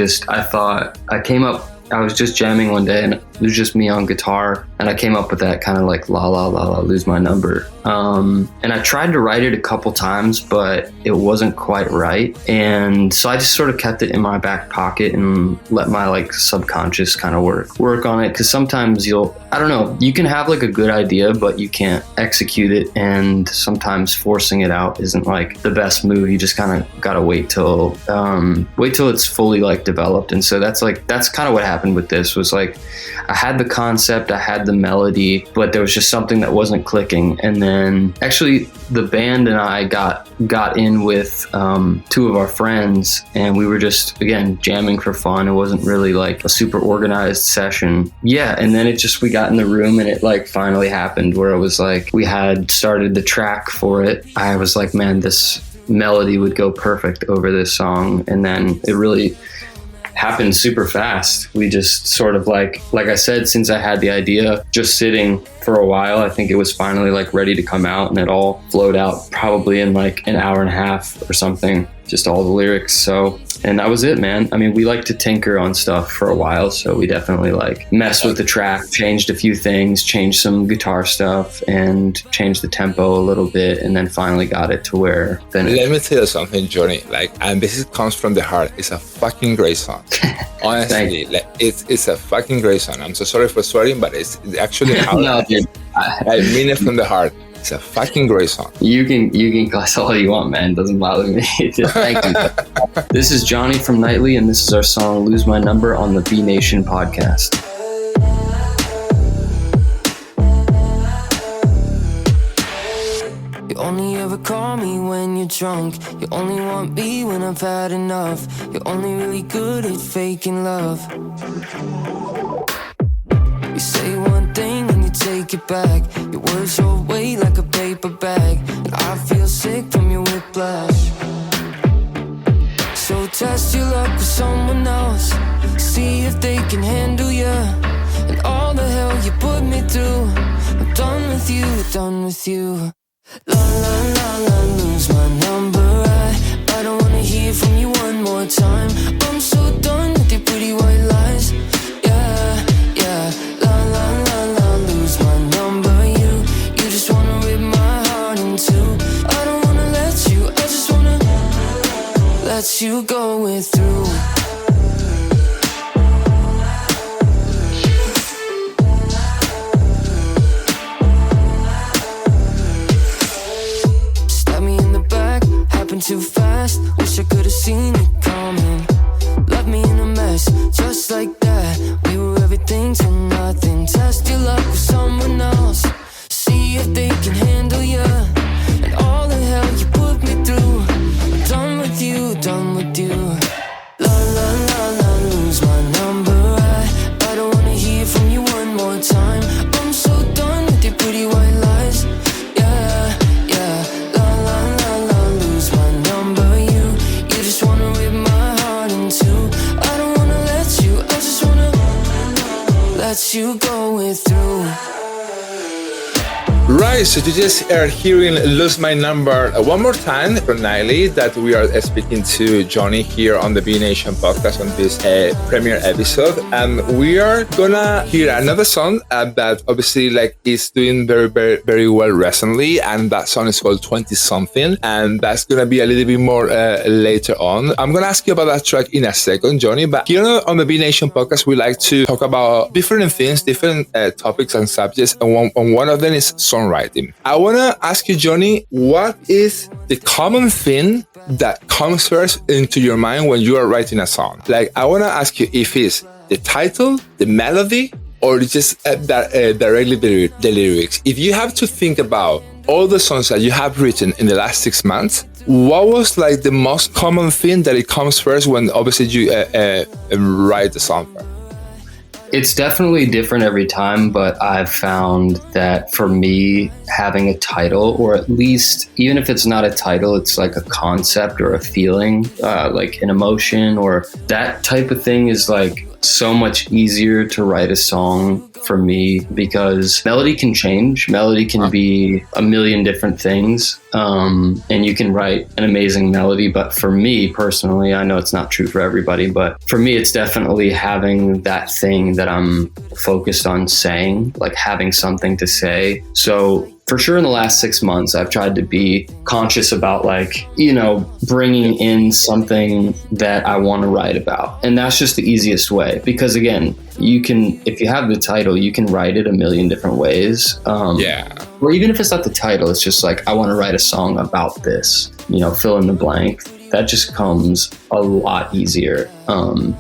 was just jamming one day, and It was just me on guitar, and I came up with that kind of like la la la la lose my number. And I tried to write it a couple times, but it wasn't quite right. And so I just sort of kept it in my back pocket and let my like subconscious kind of work on it. Cause sometimes I don't know, you can have like a good idea, but you can't execute it. And sometimes forcing it out isn't like the best move. You just kind of got to wait till it's fully like developed. And so that's kind of what happened with this. Was like, I had the concept, I had the melody, but there was just something that wasn't clicking. And then actually the band and I got in with two of our friends, and we were just, again, jamming for fun. It wasn't really like a super organized session. Yeah. And then we got in the room, and it like finally happened where it was like, we had started the track for it. I was like, man, this melody would go perfect over this song. And then it really happened super fast. We just sort of like I said, since I had the idea just sitting for a while, I think it was finally like ready to come out, and it all flowed out probably in like an hour and a half or something, just all the lyrics. So, and that was it, man. I mean, we like to tinker on stuff for a while, so we definitely like messed with the track, changed a few things, changed some guitar stuff, and changed the tempo a little bit, and then finally got it to where finished. Let me tell you something, Jonny. And this comes from the heart. It's a fucking great song. Honestly, it's a fucking great song. I'm so sorry for swearing, but it's actually how no, dude. I mean it from the heart. It's a fucking great song. You can cuss all you want, man. It doesn't bother me. Thank you. This is Jonny from Nightly, and this is our song Lose My Number on the B Nation podcast. You only ever call me when you're drunk. You only want me when I've had enough. You're only really good at faking love. You say one thing and you take it back. Your words roll away like a paper bag, and I feel sick from your whiplash. So test your luck with someone else, see if they can handle you, and all the hell you put me through. I'm done with you, done with you. La la la la, lose my number. I don't wanna hear from you one more time. I'm so done with your pretty white lies. Yeah, yeah. La la la la, lose my number. You just wanna rip my heart in two. I don't wanna let you, I just wanna let you go it through. Too fast, wish I could've seen it coming. Left me in a mess, just like that. We were everything to nothing. Test your luck with someone else, see if they can handle you, and all the hell you put me through. I'm done with you, done with you. La la la la, lose my number. I don't wanna hear from you one more time. I'm so done with your pretty white lies. Yeah, yeah. La la la la, lose my number. You just wanna rip my heart in two. I don't wanna let you, I just wanna let you go it through. Right, so you just are hearing Lose My Number one more time from Nightly, that we are speaking to Jonny here on the B Nation podcast on this premiere episode. And we are gonna hear another song that obviously like is doing very, very, very well recently. And that song is called 20 Something. And that's gonna be a little bit more later on. I'm gonna ask you about that track in a second, Jonny. But here on the B Nation podcast, we like to talk about different things, different topics and subjects. And one of them is songwriting. I want to ask you, Jonny, what is the common thing that comes first into your mind when you are writing a song? Like, I want to ask you if it's the title, the melody, or just directly the lyrics. If you have to think about all the songs that you have written in the last 6 months, what was like the most common thing that it comes first when obviously you write the song first? It's definitely different every time, but I've found that for me, having a title, or at least even if it's not a title, it's like a concept or a feeling, like an emotion or that type of thing is like so much easier to write a song for me because melody can change. Melody can be a million different things, and you can write an amazing melody. But for me personally, I know it's not true for everybody, but for me, it's definitely having that thing that I'm focused on saying, like having something to say. So for sure in the last 6 months, I've tried to be conscious about like, you know, bringing in something that I want to write about. And that's just the easiest way because again, you can, if you have the title, you can write it a million different ways. Or even if it's not the title, it's just like, I want to write a song about this, you know, fill in the blank. That just comes a lot easier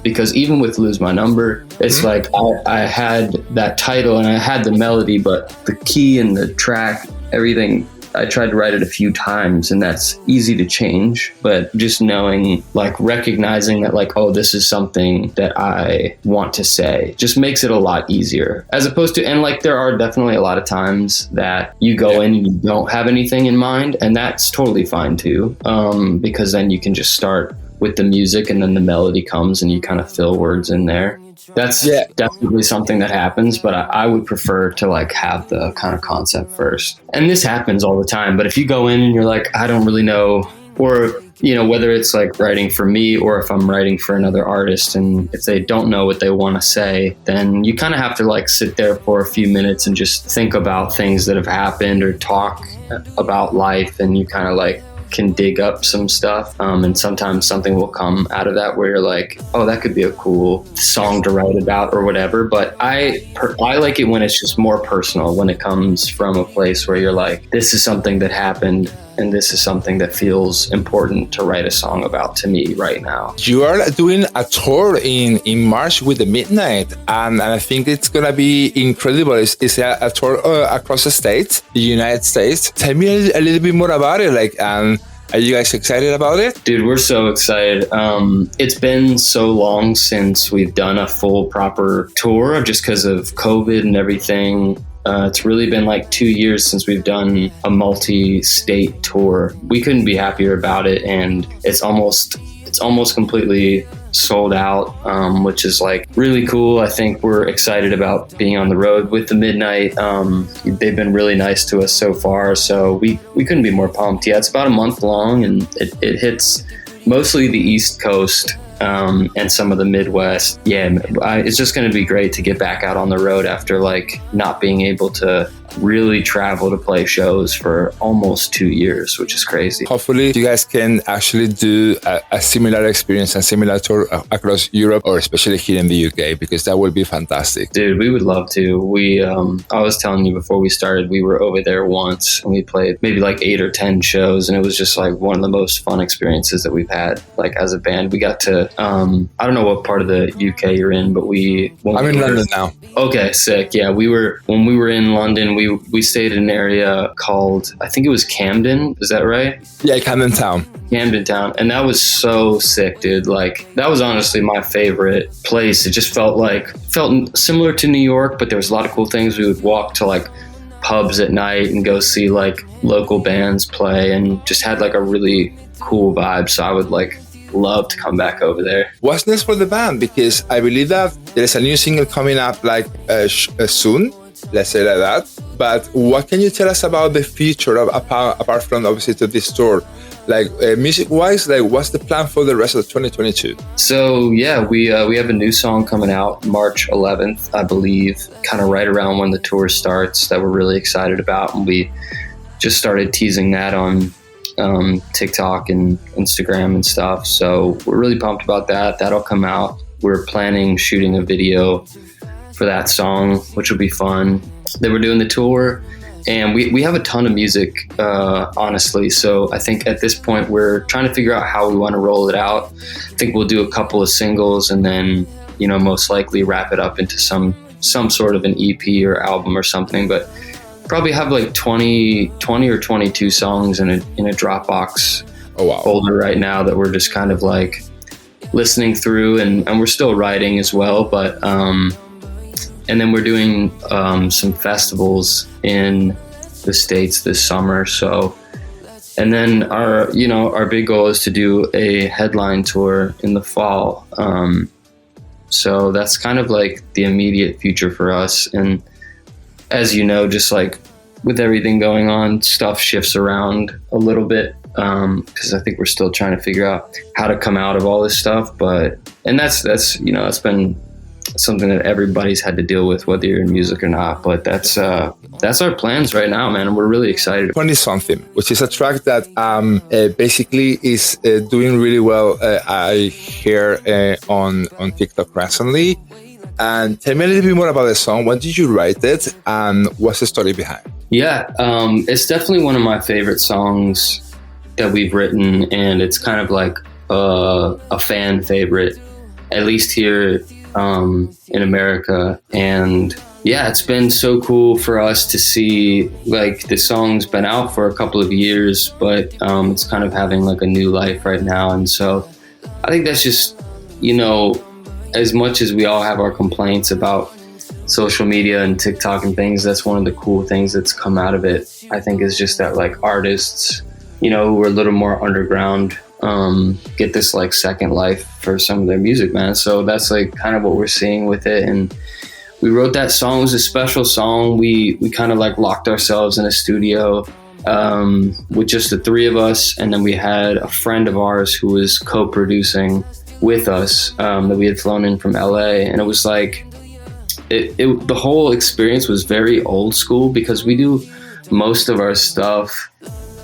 because even with Lose My Number, it's like I had that title and I had the melody, but the key and the track, everything, I tried to write it a few times and that's easy to change. But just knowing, like recognizing that like, oh, this is something that I want to say just makes it a lot easier as opposed to, and like there are definitely a lot of times that you go in and you don't have anything in mind and that's totally fine too. Because then you can just start with the music and then the melody comes and you kind of fill words in there. That's definitely something that happens, but I would prefer to like have the kind of concept first. And this happens all the time, but if you go in and you're like, I don't really know, or, you know, whether it's like writing for me or if I'm writing for another artist and if they don't know what they want to say, then you kind of have to like sit there for a few minutes and just think about things that have happened or talk about life, and you kind of like can dig up some stuff, and sometimes something will come out of that where you're like, oh, that could be a cool song to write about or whatever. But I like it when it's just more personal, when it comes from a place where you're like, this is something that happened and this is something that feels important to write a song about to me right now. You are doing a tour in March with the Midnight, and I think it's gonna be incredible. It's a tour across the States, the United States. Tell me a little bit more about it. Like, are you guys excited about it? Dude, we're so excited. It's been so long since we've done a full proper tour just because of COVID and everything. It's really been like 2 years since we've done a multi-state tour. We couldn't be happier about it, and it's almost completely sold out, which is like really cool. I think we're excited about being on the road with the Midnight. They've been really nice to us so far, so we couldn't be more pumped. Yeah, it's about a month long, and it hits mostly the East Coast. And some of the Midwest. It's just going to be great to get back out on the road after like not being able to really travel to play shows for almost 2 years, which is crazy. Hopefully you guys can actually do a similar experience, a similar tour across Europe, or especially here in the UK, because that would be fantastic. Dude, we would love to. I was telling you before we started, we were over there once and we played maybe like 8 or 10 shows, and it was just like one of the most fun experiences that we've had like as a band. We got to I don't know what part of the UK you're in, but I'm in London now. Okay, sick. Yeah, when we were in London, we stayed in an area called, I think it was Camden. Is that right? Yeah, Camden Town. And that was so sick, dude. Like, that was honestly my favorite place. It just felt similar to New York, but there was a lot of cool things. We would walk to like pubs at night and go see like local bands play, and just had like a really cool vibe. So I would like love to come back over there. What's next for the band? Because I believe that there's a new single coming up like soon, let's say like that. But what can you tell us about the future apart from obviously to this tour? Like music wise, like what's the plan for the rest of 2022? So yeah, we have a new song coming out March 11th, I believe, kind of right around when the tour starts, that we're really excited about, and we just started teasing that on TikTok and Instagram and stuff. So we're really pumped about that. That'll come out. We're planning shooting a video for that song, which will be fun. Then we're doing the tour, and we have a ton of music, honestly. So I think at this point we're trying to figure out how we want to roll it out. I think we'll do a couple of singles and then, you know, most likely wrap it up into some sort of an EP or album or something. But probably have like 20 or 22 songs in a Dropbox folder right now that we're just kind of like listening through, and we're still writing as well. But and then we're doing some festivals in the States this summer. So, and then our big goal is to do a headline tour in the fall. So that's kind of like the immediate future for us. And as you know, just like with everything going on, stuff shifts around a little bit, because I think we're still trying to figure out how to come out of all this stuff. And that's you know, it's been something that everybody's had to deal with, whether you're in music or not. But that's our plans right now, man. And we're really excited. 20 Something, which is a track that basically is doing really well. I hear on TikTok recently. And tell me a little bit more about the song. When did you write it, and what's the story behind? Yeah, it's definitely one of my favorite songs that we've written, and it's kind of like a fan favorite, at least here in America. And yeah, it's been so cool for us to see, like, the song's been out for a couple of years, but it's kind of having like a new life right now. And so I think that's just, you know, as much as we all have our complaints about social media and TikTok and things, that's one of the cool things that's come out of it, I think, is just that like artists, you know, who are a little more underground, get this like second life for some of their music, man. So that's like kind of what we're seeing with it. And we wrote that song. It was a special song. We kind of like locked ourselves in a studio with just the three of us. And then we had a friend of ours who was co-producing with us, that we had flown in from LA. And it was like, the whole experience was very old school, because we do most of our stuff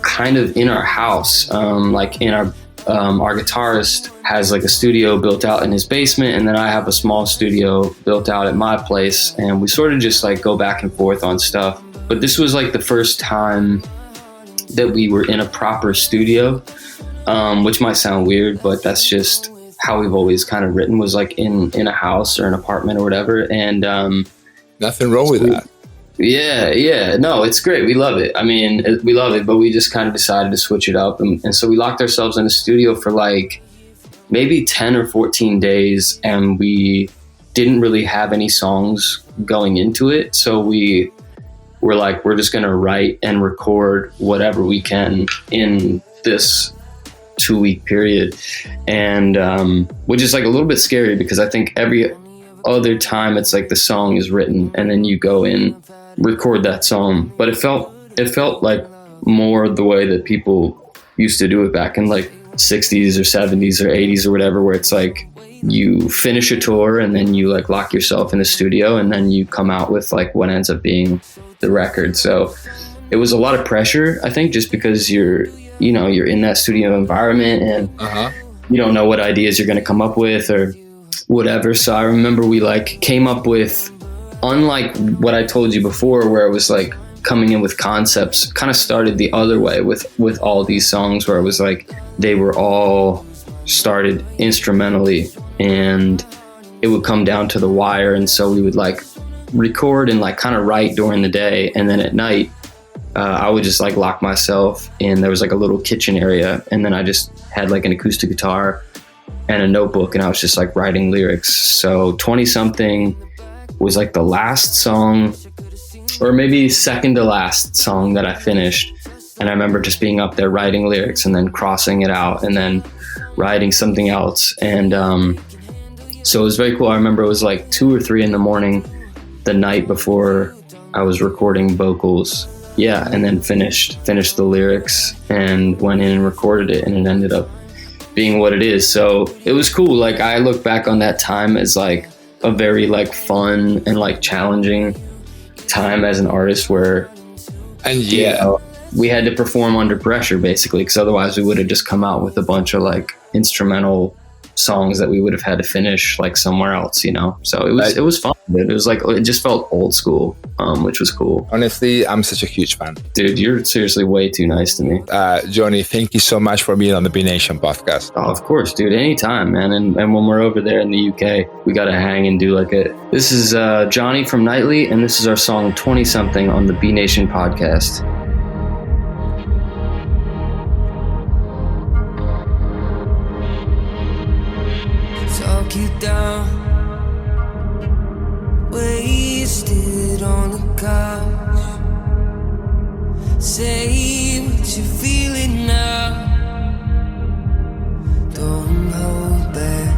kind of in our house. Like in our guitarist has like a studio built out in his basement, and then I have a small studio built out at my place, and we sort of just like go back and forth on stuff. But this was like the first time that we were in a proper studio, which might sound weird, but that's just how we've always kind of written, was like in a house or an apartment or whatever. And nothing wrong with that. Yeah, no, it's great. We love it. I mean, we love it, but we just kind of decided to switch it up. And so we locked ourselves in the studio for like maybe 10 or 14 days, and we didn't really have any songs going into it. So we were like, we're just going to write and record whatever we can in this 2-week period. And which is like a little bit scary, because I think every other time it's like the song is written and then you go in, record that song. But it felt like more the way that people used to do it back in like 60s or 70s or 80s or whatever, where it's like you finish a tour and then you like lock yourself in the studio and then you come out with like what ends up being the record. So it was a lot of pressure, I think, just because you're in that studio environment and you don't know what ideas you're going to come up with or whatever. So I remember we like came up with, unlike what I told you before, where it was like coming in with concepts, kind of started the other way with all these songs, where it was like they were all started instrumentally and it would come down to the wire. And so we would like record and like kind of write during the day, and then at night I would just like lock myself in. There was like a little kitchen area, and then I just had like an acoustic guitar and a notebook, and I was just like writing lyrics. So 20 Something was like the last song, or maybe second to last song that I finished. And I remember just being up there writing lyrics and then crossing it out and then writing something else. And so it was very cool. I remember it was like 2 or 3 in the morning the night before I was recording vocals. Yeah, and then finished the lyrics and went in and recorded it, and it ended up being what it is. So it was cool. Like I look back on that time as like a very like fun and like challenging time as an artist, where we had to perform under pressure basically, because otherwise we would have just come out with a bunch of like instrumental songs that we would have had to finish like somewhere else, you know. So it was fun. It was like, it just felt old school, which was cool. Honestly, I'm such a huge fan. Dude, you're seriously way too nice to me. Jonny, thank you so much for being on the B Nation podcast. Oh, of course, dude. Anytime, man. And when we're over there in the UK, we got to hang and do like a... This is Jonny from Nightly, and this is our song 20 Something on the B Nation podcast. Talk you down, wasted on the couch. Say what you're feeling now. Don't hold back.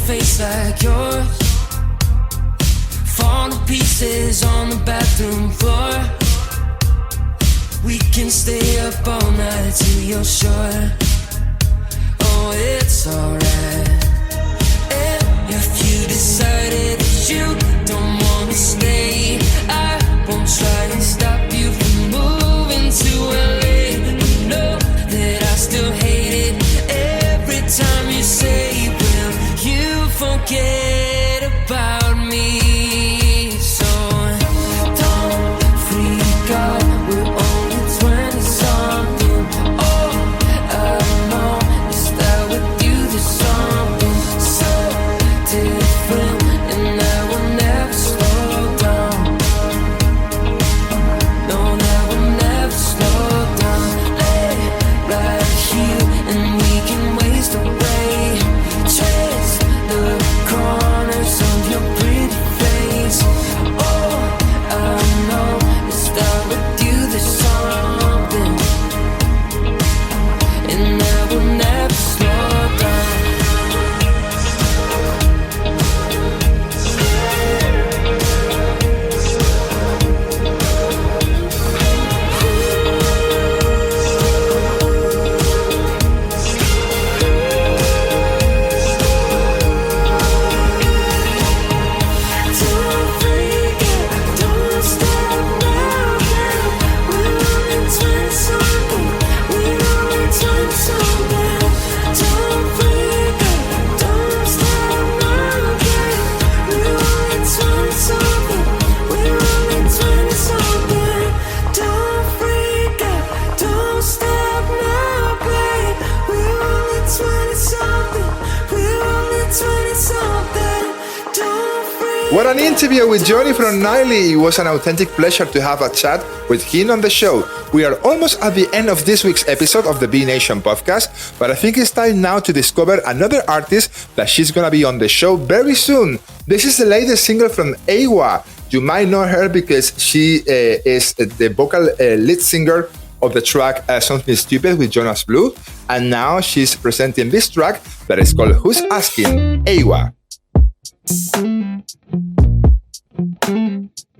face like yours. Fall to pieces on the bathroom floor. We can stay up all night till you're sure. Oh, it's alright. If you decided that you don't wanna stay, I won't try to stop you from moving to LA. But know that I still hate it every time you say, will you forget about me? So don't freak out, we're only 20 something. Oh, I know, is that with you there's something so different, and I will never slow down. No, I will never slow down. Lay right here and we can waste away. Trace the corners of your pretty face. Oh, I know, it's that with you there's something, and I will never slow down. Don't freak out, don't stop now, babe. We're only 20 something. We're only 20 something. Don't freak out, don't stop now, babe. We're only 20 something. We're only 20 something. Don't freak out, don't stop now, babe. We're only 20 something. We're only 20 something. Don't freak. What an interview with Jonny from Daly. It was an authentic pleasure to have a chat with him on the show. We are almost at the end of this week's episode of the B Nation podcast, but I think it's time now to discover another artist that she's gonna be on the show very soon. This is the latest single from Awa. You might know her because she is the vocal lead singer of the track Something Stupid with Jonas Blue, and now she's presenting this track that is called Who's Asking? Awa.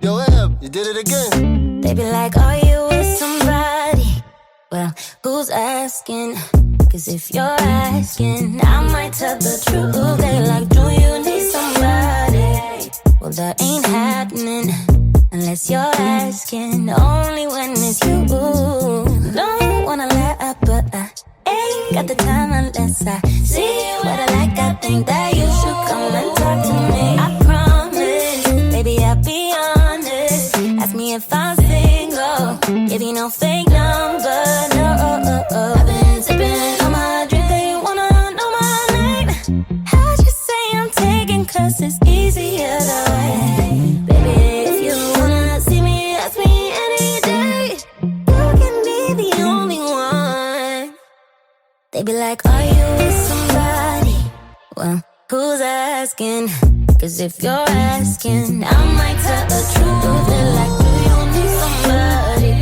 Yo, Em, you did it again. They be like, are you with somebody? Well, who's asking? Cause if you're asking, I might tell the truth. They like, do you need somebody? Well, that ain't happening unless you're asking. Only when it's you. Don't wanna let up, but I ain't got the time unless I see what I like. I think that you should come and talk to me. I promise, baby, I'll be honest. Ask me if I'm single, give you no fake number, no. I've been sipping on my drink, they wanna know my name. How'd you say I'm taking, cause it's easier that way. Baby, if you wanna see me, ask me any day. You can be the only one. They be like, are you with somebody? Well, who's asking? Cause if you're asking, I might tell the truth. They're like, do you need somebody?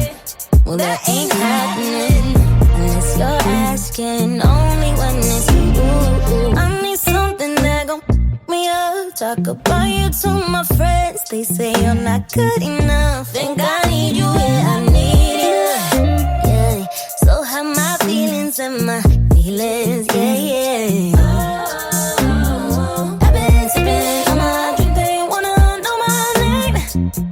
Well, that ain't happening unless you're asking. Only when it's you. I need something that gon' me up. Talk about you to my friends. They say you're not good enough. Think I need you, yeah, I need you. Yeah, so have my feelings and my feelings, yeah. I've been sipping on my drink, they wanna know my name.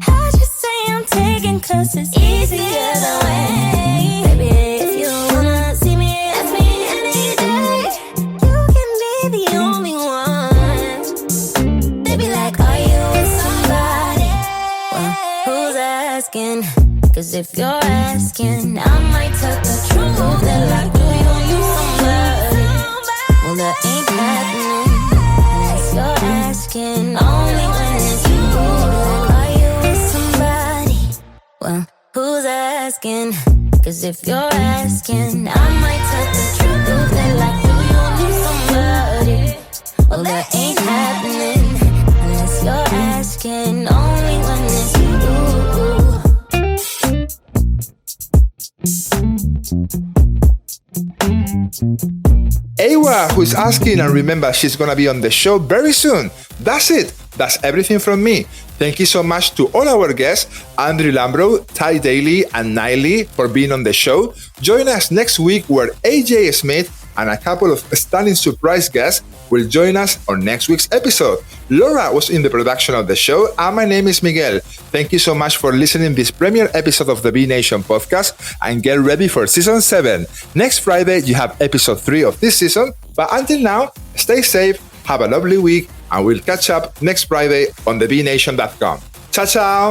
How'd you say I'm taking, cause it's easier that way. Baby, if you wanna see me, ask me any day. You can be the only one. They be like, are you with somebody? Well, who's asking? Cause if you're asking, I might tell the truth. They're like, do you need somebody? Well, that ain't happening unless you're asking. Only when it's you. Like, are you with somebody? Well, who's asking? Cause if you're asking, I might tell the truth. They're like, do you need somebody? Well, that ain't happening unless you're asking. Only when it's you. Awa, who is asking, and remember, she's gonna be on the show very soon. That's it. That's everything from me. Thank you so much to all our guests, Andrew LAMBROU, DALY, and Niley, for being on the show. Join us next week where AJ Smith and a couple of stunning surprise guests will join us on next week's episode. Laura was in the production of the show, and my name is Miguel. Thank you so much for listening to this premiere episode of the B Nation podcast, and get ready for season 7. Next Friday, you have episode 3 of this season, but until now, stay safe, have a lovely week, and we'll catch up next Friday on thebnation.com. Ciao, ciao!